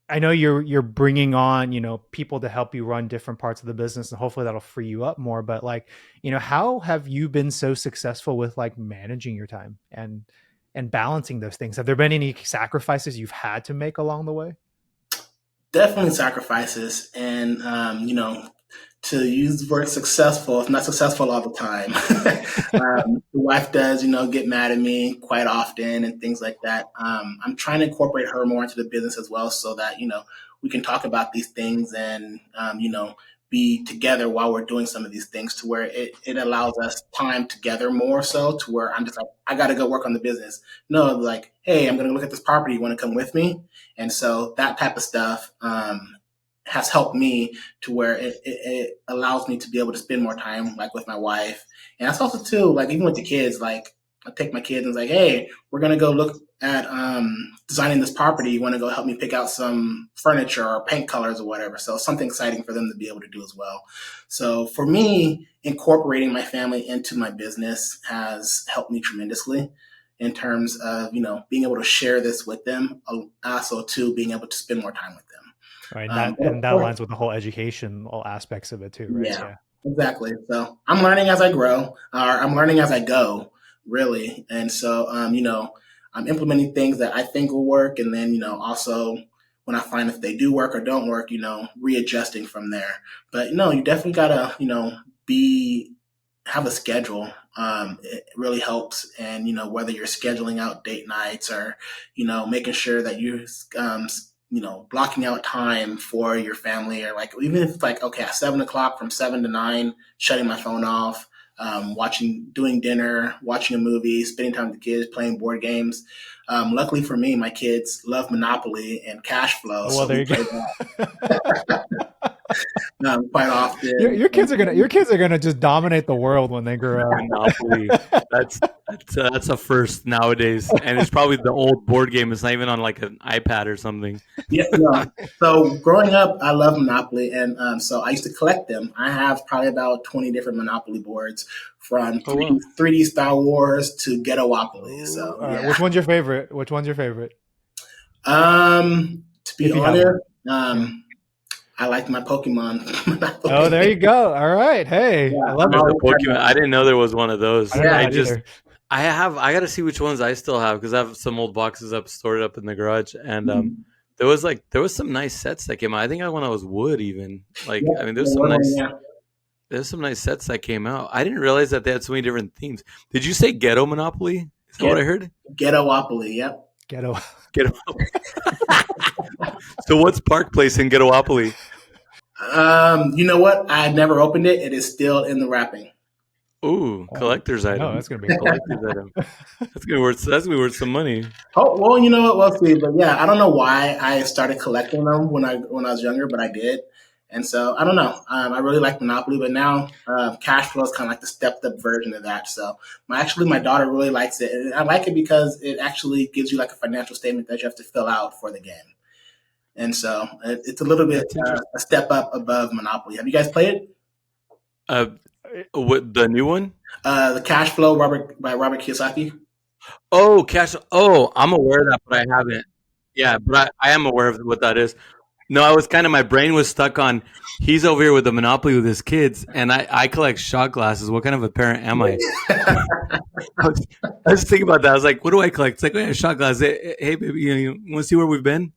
I know you're bringing on, people to help you run different parts of the business, and hopefully that'll free you up more. But like, how have you been so successful with like managing your time and balancing those things? Have there been any sacrifices you've had to make along the way? Definitely sacrifices, and to use the word successful, it's not successful all the time. The wife does, get mad at me quite often and things like that. I'm trying to incorporate her more into the business as well, so that we can talk about these things and be together while we're doing some of these things, to where it allows us time together more, so to where I'm just like, I got to go work on the business. No, like, hey, I'm going to look at this property. You want to come with me? And so that type of stuff has helped me, to where it allows me to be able to spend more time like with my wife. And that's also too, like, even with the kids, like I take my kids and it's like, hey, we're going to go look at designing this property. You want to go help me pick out some furniture or paint colors or whatever. So something exciting for them to be able to do as well. So for me, incorporating my family into my business has helped me tremendously in terms of, being able to share this with them. Also too, being able to spend more time with them. Right. And that aligns with the whole educational aspects of it too, right? Yeah, exactly. So I'm learning as I grow, or I'm learning as I go, really. And so, I'm implementing things that I think will work. And then, also when I find if they do work or don't work, readjusting from there. But, you definitely gotta, be, have a schedule. It really helps. And, whether you're scheduling out date nights or, making sure that you're, blocking out time for your family, or like, even if it's like, okay, at 7 o'clock, from 7 to 9, shutting my phone off, doing dinner, watching a movie, spending time with the kids, playing board games. Luckily for me, my kids love Monopoly and Cash Flow. Oh, well, So there we you play go. that quite often. Your kids are gonna just dominate the world when they grow up. Monopoly. That's a first nowadays, and it's probably the old board game. It's not even on like an iPad or something. Yeah, no. So growing up, I love Monopoly, and so I used to collect them. I have probably about 20 different Monopoly boards, from Oh wow. 3D Star Wars to Ghettowopoly. So All right. yeah. Which one's your favorite? Which one's your favorite? To be If you have honest, one. Yeah. I like my Pokemon Oh, there Monopoly. you go. All right. Hey, Yeah, I love I'm it. There's a always had Pokemon. that. I didn't know there was one of those. I didn't know Yeah, I that just either. I got to see which ones I still have, because I have some old boxes up stored up in the garage, and mhm. there was some nice sets that came out. I think I one that was wood even. Like, Yeah, I mean, the one where, yeah, there's some nice sets that came out. I didn't realize that they had so many different themes. Did you say Ghetto Monopoly? Is that what get I heard? Ghettowopoly. Yep. Ghetto. Ghetto. So what's Park Place in Ghettowopoly? You know what? I had never opened it. It is still in the wrapping. Ooh, Oh, collector's I know item. that's gonna be cool. Collector's item. That's gonna be worth some money. Oh well, you know what? We'll see. But yeah, I don't know why I started collecting them when I was younger, but I did. And so I don't know. I really like Monopoly, but now Cash Flow is kind of like the stepped up version of that. So my daughter really likes it, and I like it because it actually gives you like a financial statement that you have to fill out for the game. And so it's a little bit That's interesting. a step up above Monopoly. Have you guys played it? Uh, what the new one? The Cash Flow by Robert Kiyosaki. Oh, cash. Oh, I'm aware of that, but I haven't. Yeah, but I am aware of what that is. No, I was kind of, my brain was stuck on, he's over here with the Monopoly with his kids, and I collect shot glasses. What kind of a parent am I? I was thinking about that. I was like, what do I collect? It's like, oh, yeah, shot glasses. Hey, baby, you want to see where we've been?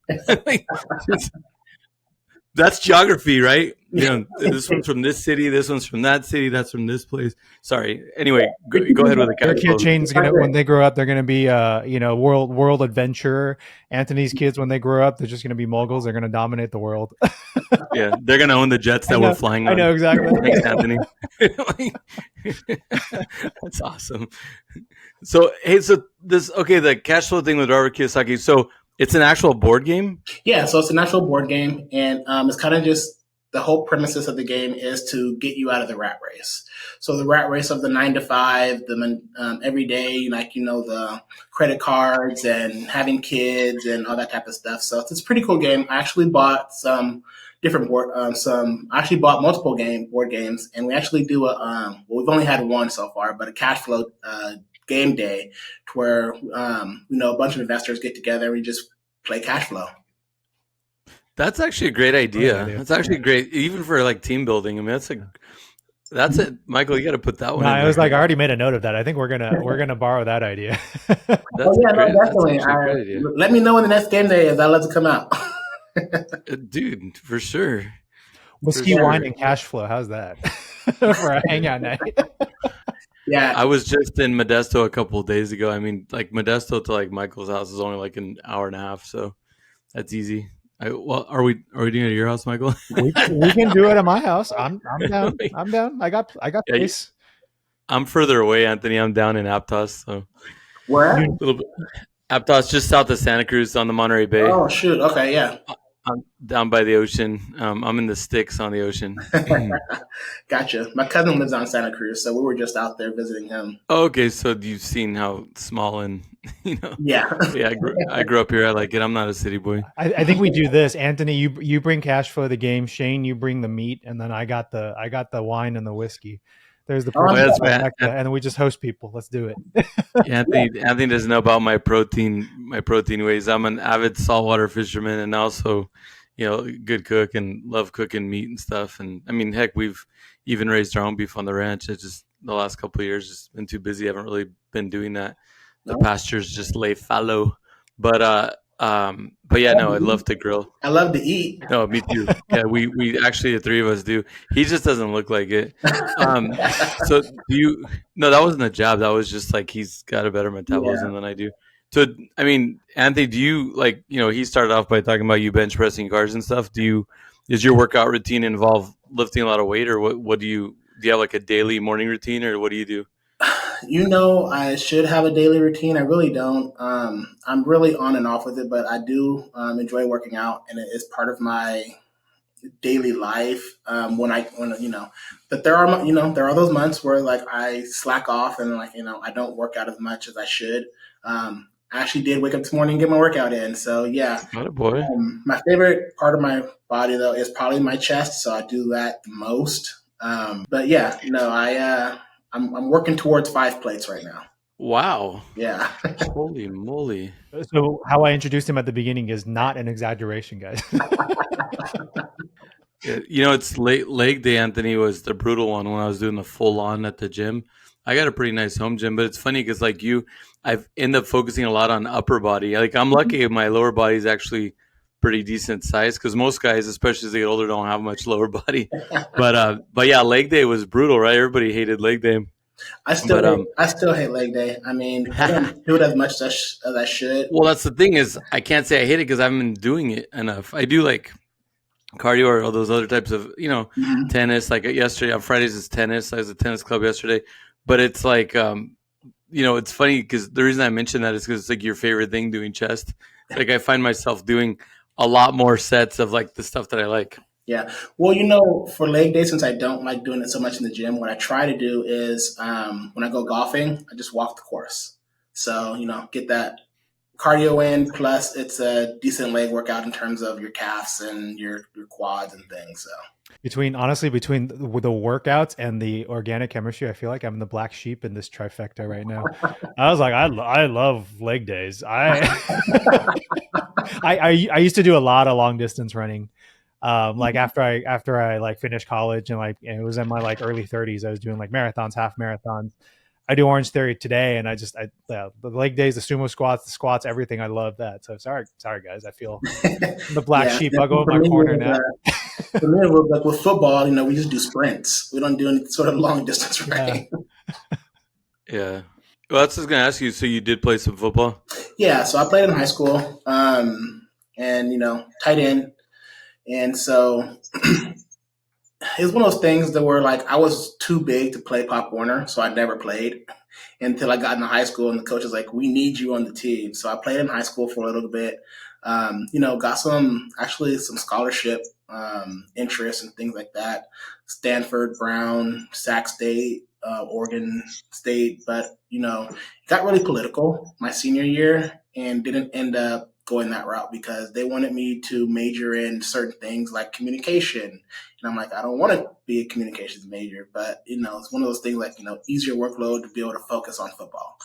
That's geography, right? This one's from this city, this one's from that city, that's from this place. Sorry. Anyway, go ahead with the Your cash kid flow. Shane's gonna, when they grow up, they're gonna be world adventurer. Anthony's kids, when they grow up, they're just gonna be moguls. They're gonna dominate the world. Yeah, they're gonna own the jets that we're flying I on. know exactly. Thanks, Anthony. That's awesome. So hey, the cash flow thing with Robert Kiyosaki. So it's an actual board game. Yeah, so it's an actual board game, and it's kind of just the whole premises of the game is to get you out of the rat race. So the rat race of the 9 to 5, the every day, like the credit cards and having kids and all that type of stuff. So it's a pretty cool game. I actually bought some different I actually bought multiple board games, and we actually do well, we've only had one so far, but a cash flow game day, to where a bunch of investors get together and we just play cash flow. That's actually a great idea. That's actually great, even for like team building. I mean, that's it, Michael. You got to put that one No, in I there. was like, I already made a note of that. I think we're gonna borrow that idea. That's Oh yeah, no, That's definitely. actually a great idea, Let me know when the next game day is. I'll let it come out. dude. For sure, for Whiskey, wine, sure. and cash flow. How's that for a hangout night? Yeah, I was just in Modesto a couple of days ago. I mean, like Modesto to like Michael's house is only like an hour and a half, so that's easy. Well, are we doing it at your house, Michael? We can do it at my house. I'm down. I'm down. I got Yeah, space. I'm further away, Anthony. I'm down in Aptos, so where? a little bit. Aptos, just south of Santa Cruz on the Monterey Bay. Oh shoot. Okay, yeah. I'm down by the ocean. I'm in the sticks on the ocean. Gotcha. My cousin lives on Santa Cruz, so we were just out there visiting him. Okay, so you've seen how small and Yeah. Yeah, I grew up here. I like it. I'm not a city boy. I think we do this. Anthony, you bring cash flow to the game. Shane, you bring the meat, and then I got the wine and the whiskey. There's the Oh, that's and then we just host people. Let's do it. Anthony doesn't know about my protein ways. I'm an avid saltwater fisherman and also, good cook and love cooking meat and stuff. And I mean, heck, we've even raised our own beef on the ranch. It's just the last couple of years just been too busy. I haven't really been doing that. The pastures just lay fallow. But yeah, no, I'd love to grill. I love to eat. No, me too. Yeah, we actually the three of us do. He just doesn't look like it. So do you? No, that wasn't a jab. That was just like he's got a better metabolism than I do. So I mean, Anthony, do you like? He started off by talking about you bench pressing cars and stuff. Does your workout routine involve lifting a lot of weight, or what do you have like a daily morning routine, or what do you do? I should have a daily routine. I really don't. I'm really on and off with it, but I do enjoy working out, and it is part of my daily life. But there are those months where like I slack off and I don't work out as much as I should. I actually did wake up this morning and get my workout in. So yeah, Boy. My favorite part of my body though is probably my chest. So I do that the most. But yeah, no, I'm working towards 5 plates right now. Wow. Yeah. Holy moly. So how I introduced him at the beginning is not an exaggeration, guys. It's leg day, Anthony, was the brutal one when I was doing the full on at the gym. I got a pretty nice home gym, but it's funny because like I've ended up focusing a lot on upper body. Like I'm lucky my lower body is actually pretty decent size because most guys, especially as they get older, don't have much lower body. But yeah, leg day was brutal, right? Everybody hated leg day. I still hate leg day. I mean, I don't do it as much as I should. Well, that's the thing is I can't say I hate it because I haven't been doing it enough. I do like cardio or all those other types of, tennis. Like yesterday on Fridays is tennis. I was at a tennis club yesterday. But it's like, it's funny because the reason I mention that is because it's like your favorite thing doing chest. It's like I find myself doing a lot more sets of like the stuff that I like. Yeah. Well, for leg day, since I don't like doing it so much in the gym, what I try to do is when I go golfing, I just walk the course. So, get that cardio in, plus it's a decent leg workout in terms of your calves and your quads and things. So between the workouts and the organic chemistry, I feel like I'm the black sheep in this trifecta right now. I was like, I love leg days. I used to do a lot of long distance running. Like after I like finished college and it was in my like early 30s, I was doing like marathons, half marathons. I do Orange Theory today, and the leg days, the sumo squats, the squats, everything. I love that. So sorry guys. I feel the black sheep. I'll go in my corner now. For me, with football, we just do sprints. We don't do any sort of long distance running. Yeah. Well, that's what I was going to ask you. So you did play some football? Yeah. So I played in high school, and tight end. And so it's one of those things that were like I was too big to play Pop Warner, so I never played until I got into high school. And the coach was like, "We need you on the team." So I played in high school for a little bit. Got some scholarship interest and things like that. Stanford, Brown, Sac State, Oregon State, but it got really political my senior year and didn't end up going that route because they wanted me to major in certain things like communication. And I'm like, I don't want to be a communications major, but it's one of those things like, easier workload to be able to focus on football.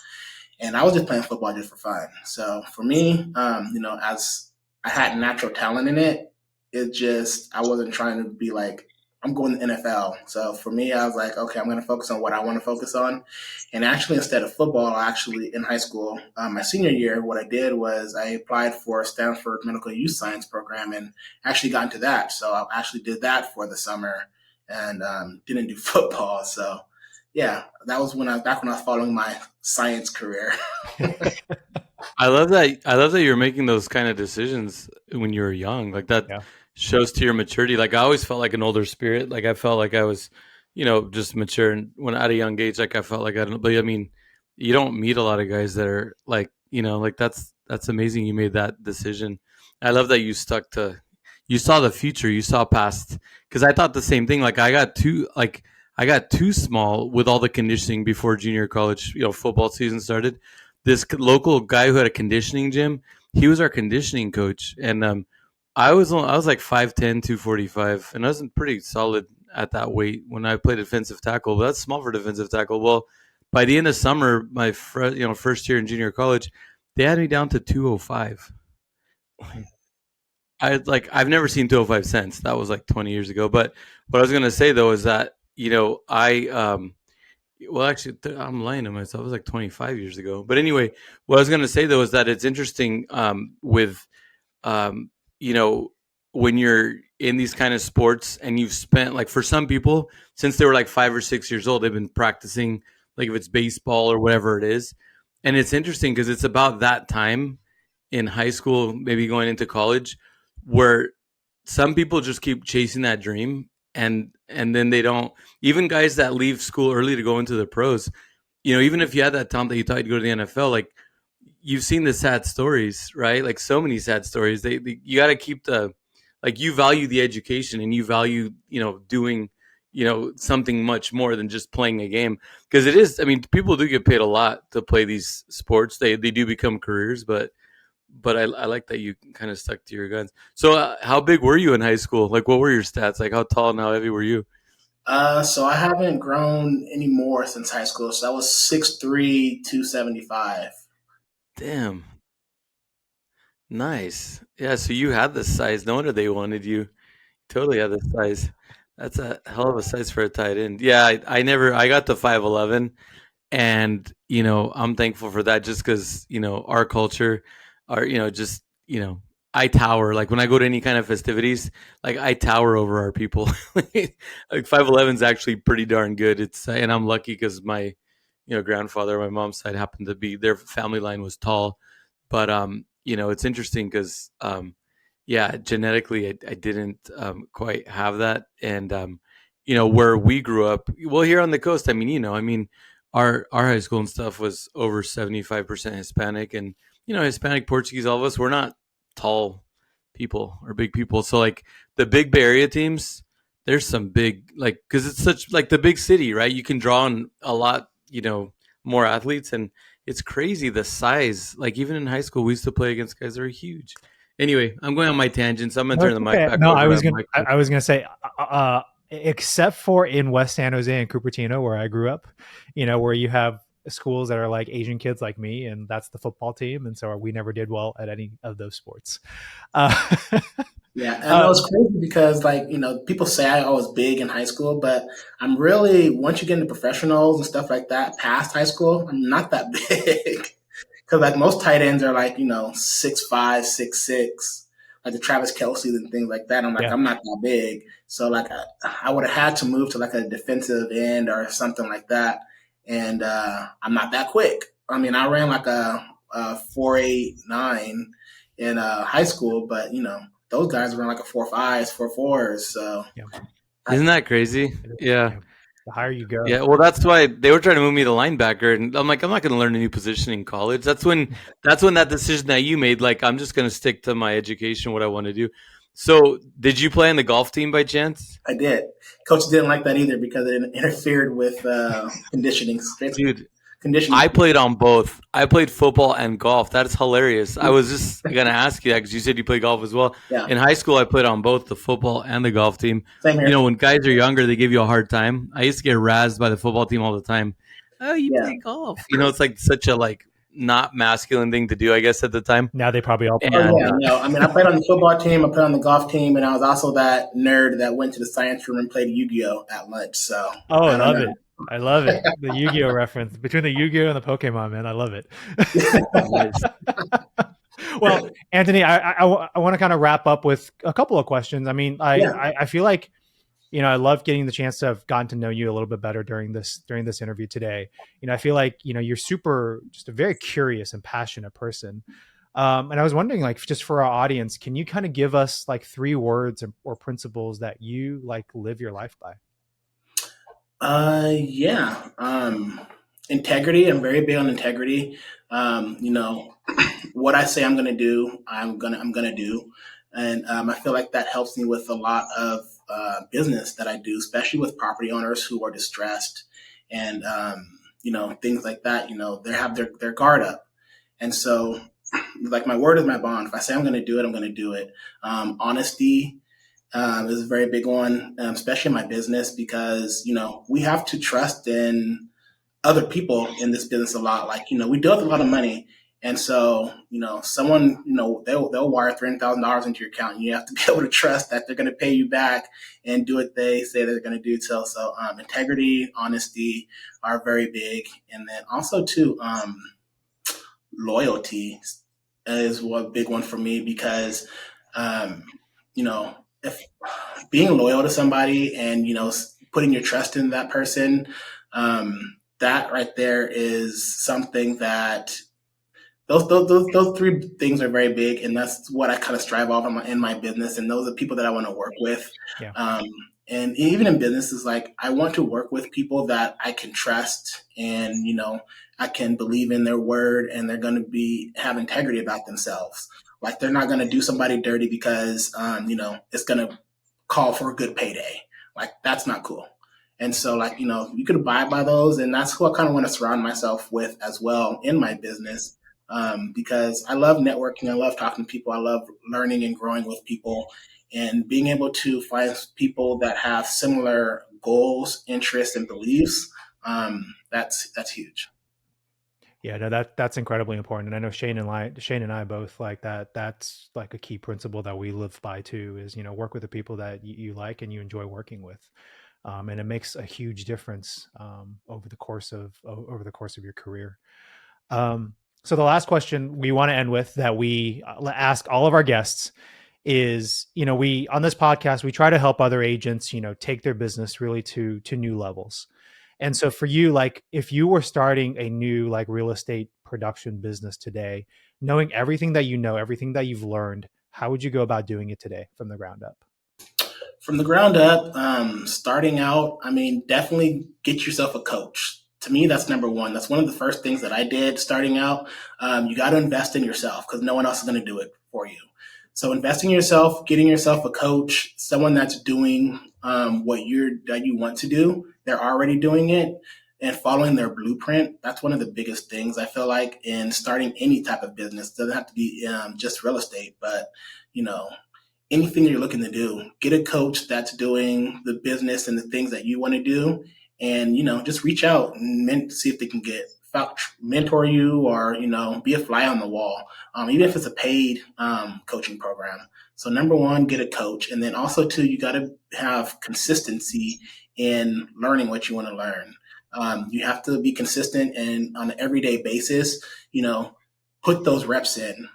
And I was just playing football just for fun. So for me, as I had natural talent in it, I wasn't trying to be like, I'm going to NFL. So for me, I was like, okay, I'm going to focus on what I want to focus on. And actually, instead of football, actually in high school, my senior year, what I did was I applied for Stanford Medical Youth Science program and actually got into that. So I actually did that for the summer and didn't do football. So yeah, that was back when I was following my science career. I love that. I love that you're making those kind of decisions when you were young. Like that Yeah. shows to your maturity. Like I always felt like an older spirit. Like I felt like I was, just mature. And when at a young age, like I felt like I don't. But I mean, you don't meet a lot of guys that are like, like that's amazing. You made that decision. I love that you stuck to. You saw the future. You saw past. Because I thought the same thing. Like I got too small with all the conditioning before junior college. Football season started. This local guy who had a conditioning gym, he was our conditioning coach, and I was like 5'10", 245, and I was pretty solid at that weight when I played defensive tackle. But that's small for defensive tackle. Well, by the end of summer, my first year in junior college, they had me down to 205. I've never seen 205 since. That was like 20 years ago. But what I was gonna say though is that I well, actually, I'm lying to myself. It was like 25 years ago. But anyway, what I was going to say, though, is that it's interesting with, um, you know, when you're in these kind of sports and you've spent, like, for some people, since they were like 5 or 6 years old, they've been practicing, like, if it's baseball or whatever it is. And it's interesting because it's about that time in high school, maybe going into college, where some people just keep chasing that dream and then they don't, even guys that leave school early to go into the pros, even if you had that time that you thought you'd go to the NFL, like you've seen the sad stories, right? Like so many sad stories. You got to keep like you value the education and you value, doing, something much more than just playing a game. Because it is, I mean, people do get paid a lot to play these sports. They do become careers, but I like that you kind of stuck to your guns. So how big were you in high school? Like what were your stats? Like how tall and how heavy were you? So I haven't grown any more since high school. So I was 6'3", 275. Damn. Nice. Yeah, so you had the size. No wonder they wanted you. Totally had the size. That's a hell of a size for a tight end. Yeah, I got to 5'11", and I'm thankful for that just because our culture, our just I tower, like when I go to any kind of festivities, like I tower over our people. Like 5'11" is actually pretty darn good. It's and I'm lucky because my grandfather, my mom's side, happened to be, their family line was tall. But it's interesting because yeah, genetically I didn't quite have that. And where we grew up, well, here on the coast, I mean, our high school and stuff was over 75% Hispanic, and Hispanic, Portuguese, all of us, we're not tall people or big people. So like the big Bay Area teams, there's some big, like, because it's such like the big city, right? You can draw on a lot, more athletes, and it's crazy the size. Like even in high school, we used to play against guys that are huge. Anyway, I'm going on my tangents. I'm gonna No, turn it's the mic okay. back No, over I was to gonna. Michael. I was gonna say, except for in West San Jose and Cupertino, where I grew up, where you have schools that are like Asian kids like me, and that's the football team, and so we never did well at any of those sports. Uh, Yeah, and it was crazy because, like, people say I was big in high school, but I'm really, once you get into professionals and stuff like that, past high school, I'm not that big. Because, like, most tight ends are, like, 6'5", 6'6", like the Travis Kelce's and things like that. I'm like, yeah, I'm not that big. So, like, I would have had to move to, like, a defensive end or something like that. And I'm not that quick. I mean, I ran, like, a 4.89 in high school, but, those guys run like a 4.5s, 4.4s. So yeah, Isn't that crazy? Yeah. yeah. The higher you go, Yeah, well, that's why they were trying to move me to linebacker, and I'm like, I'm not going to learn a new position in college. That's when that decision that you made, like, I'm just going to stick to my education, what I want to do. So, did you play on the golf team by chance, I did. Coach didn't like that either because it interfered with conditioning, dude? conditioning. I played on both. I played football and golf. That's hilarious. I was just going to ask you that because you said you play golf as well. Yeah, In high school, I played on both the football and the golf team. same here. When guys are younger, they give you a hard time. I used to get razzed by the football team all the time. Oh, you Yeah, play golf? It's like such a like not masculine thing to do, I guess, at the time. Now they probably all. Oh And yeah, no. I mean, I played on the football team, I played on the golf team, and I was also that nerd that went to the science room and played Yu-Gi-Oh at lunch. So Oh, I I don't love know. it. I love it. The Yu-Gi-Oh reference between the Yu-Gi-Oh and the Pokemon, man. I love it. nice. Well, Anthony, I want to kind of wrap up with a couple of questions. I mean, Yeah. I feel like, I love getting the chance to have gotten to know you a little bit better during this interview today. I feel like, you're just a very curious and passionate person. And I was wondering, like, just for our audience, can you kind of give us like 3 words or principles that you like live your life by? Yeah. Integrity. I'm very big on integrity. You know, what I say I'm going to do, I'm going to do. And I feel like that helps me with a lot of business that I do, especially with property owners who are distressed and, things like that. They have their guard up. And so, like, my word is my bond. If I say I'm going to do it, I'm going to do it. Honesty is a very big one, especially in my business, because, we have to trust in other people in this business a lot. Like, we deal with a lot of money. And so, someone, they'll wire $300,000 into your account, and you have to be able to trust that they're going to pay you back and do what they say they're going to do. So, integrity, honesty are very big. And then also too, loyalty is one big one for me, because, if being loyal to somebody and, putting your trust in that person, that right there is something that those 3 things are very big, and that's what I kind of strive off in my business. And those are people that I want to work with. Yeah. And even in business, is like, I want to work with people that I can trust, and I can believe in their word, and they're going to have integrity about themselves. Like, they're not going to do somebody dirty because it's going to call for a good payday. Like, that's not cool. And so, like, you could abide by those, and that's who I kind of want to surround myself with as well in my business. Because I love networking, I love talking to people, I love learning and growing with people, and being able to find people that have similar goals, interests, and beliefs. That's huge. Yeah, no, that's incredibly important. And I know Shane and I both like that. That's like a key principle that we live by too, is, work with the people that you like and you enjoy working with. And it makes a huge difference over the course of your career. So the last question we want to end with, that we ask all of our guests, is, we, on this podcast, we try to help other agents, take their business really to new levels. And so for you, like, if you were starting a new like real estate production business today, knowing everything that everything that you've learned, how would you go about doing it today from the ground up? From the ground up, starting out, I mean, definitely get yourself a coach. To me, that's number one. That's one of the first things that I did starting out. You got to invest in yourself, because no one else is going to do it for you. So investing in yourself, getting yourself a coach, someone that's doing what you want to do. They're already doing it, and following their blueprint. That's one of the biggest things I feel like in starting any type of business. It doesn't have to be just real estate, but anything you're looking to do, get a coach that's doing the business and the things that you want to do, and just reach out and see if they can mentor you, or be a fly on the wall, even if it's a paid coaching program. So number one, get a coach, and then also two, you got to have consistency in learning what you want to learn. You have to be consistent, and on an everyday basis, put those reps in.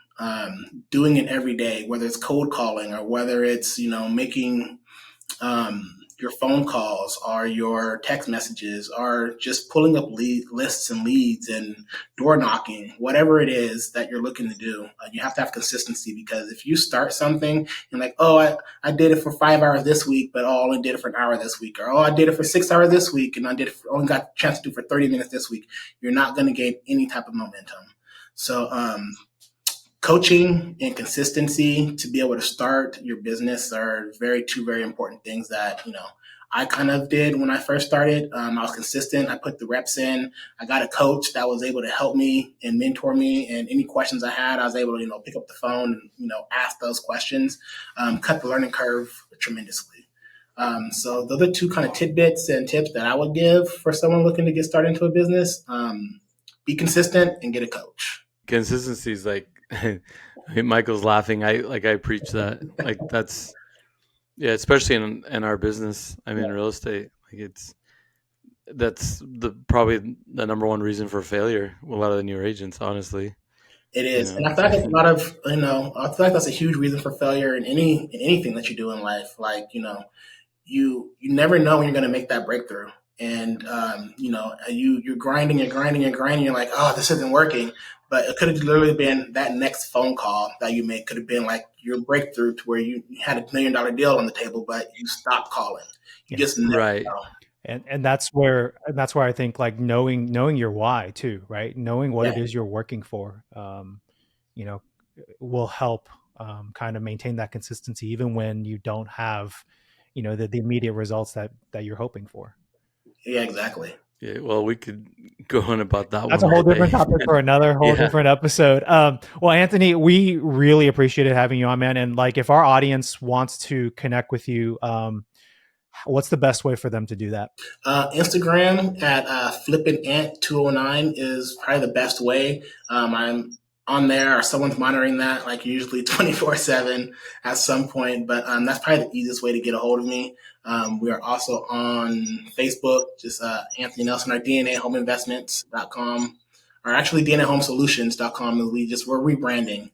Doing it every day, whether it's cold calling, or whether it's making your phone calls or your text messages, or just pulling up lists and leads and door knocking, whatever it is that you're looking to do. You have to have consistency, because if you start something and like, I did it for 5 hours this week, but I only did it for an hour this week, or I did it for 6 hours this week, and only got a chance to do it for 30 minutes this week, you're not going to gain any type of momentum. So coaching and consistency to be able to start your business are two very important things that, I kind of did when I first started. I was consistent. I put the reps in. I got a coach that was able to help me and mentor me. And any questions I had, I was able to, pick up the phone and, ask those questions, cut the learning curve tremendously. So those are 2 kind of tidbits and tips that I would give for someone looking to get started into a business. be consistent and get a coach. Consistency is like Michael's laughing. I preach that. Like that's especially in our business. I mean, real estate. Like that's probably the number one reason for failure with a lot of the newer agents, honestly. It is. And I feel like it's a lot of, I feel like that's a huge reason for failure in anything that you do in life. Like, you never know when you're going to make that breakthrough. And, you're grinding and grinding and grinding. You're like, oh, this isn't working. But it could have literally been that next phone call that you make could have been like your breakthrough to where you had $1 million deal on the table, but you stopped calling. You just never know. And that's where I think like knowing your why too, right? Knowing what it is you're working for, will help kind of maintain that consistency even when you don't have, the immediate results that you're hoping for. Yeah, exactly. Yeah, well, we could go on about that. That's a whole different topic for another whole different episode. Well, Anthony, we really appreciated having you on, man. And like, if our audience wants to connect with you, what's the best way for them to do that? Instagram at flippinant209 is probably the best way. I'm on there, or someone's monitoring that, like usually 24/7 at some point. But that's probably the easiest way to get a hold of me. We are also on Facebook, just Anthony Nelson, or DNAHomeInvestments.com, or actually DNAHomeSolutions.com. We're rebranding.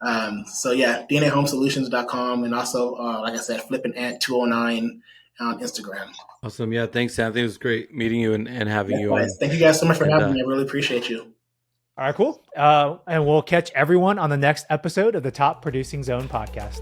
DNAHomeSolutions.com, and also, like I said, flippinant209 on Instagram. Awesome. Yeah. Thanks, Anthony. It was great meeting you and having you on. Thank you guys so much for having me. I really appreciate you. All right, cool. And we'll catch everyone on the next episode of the Top Producing Zone podcast.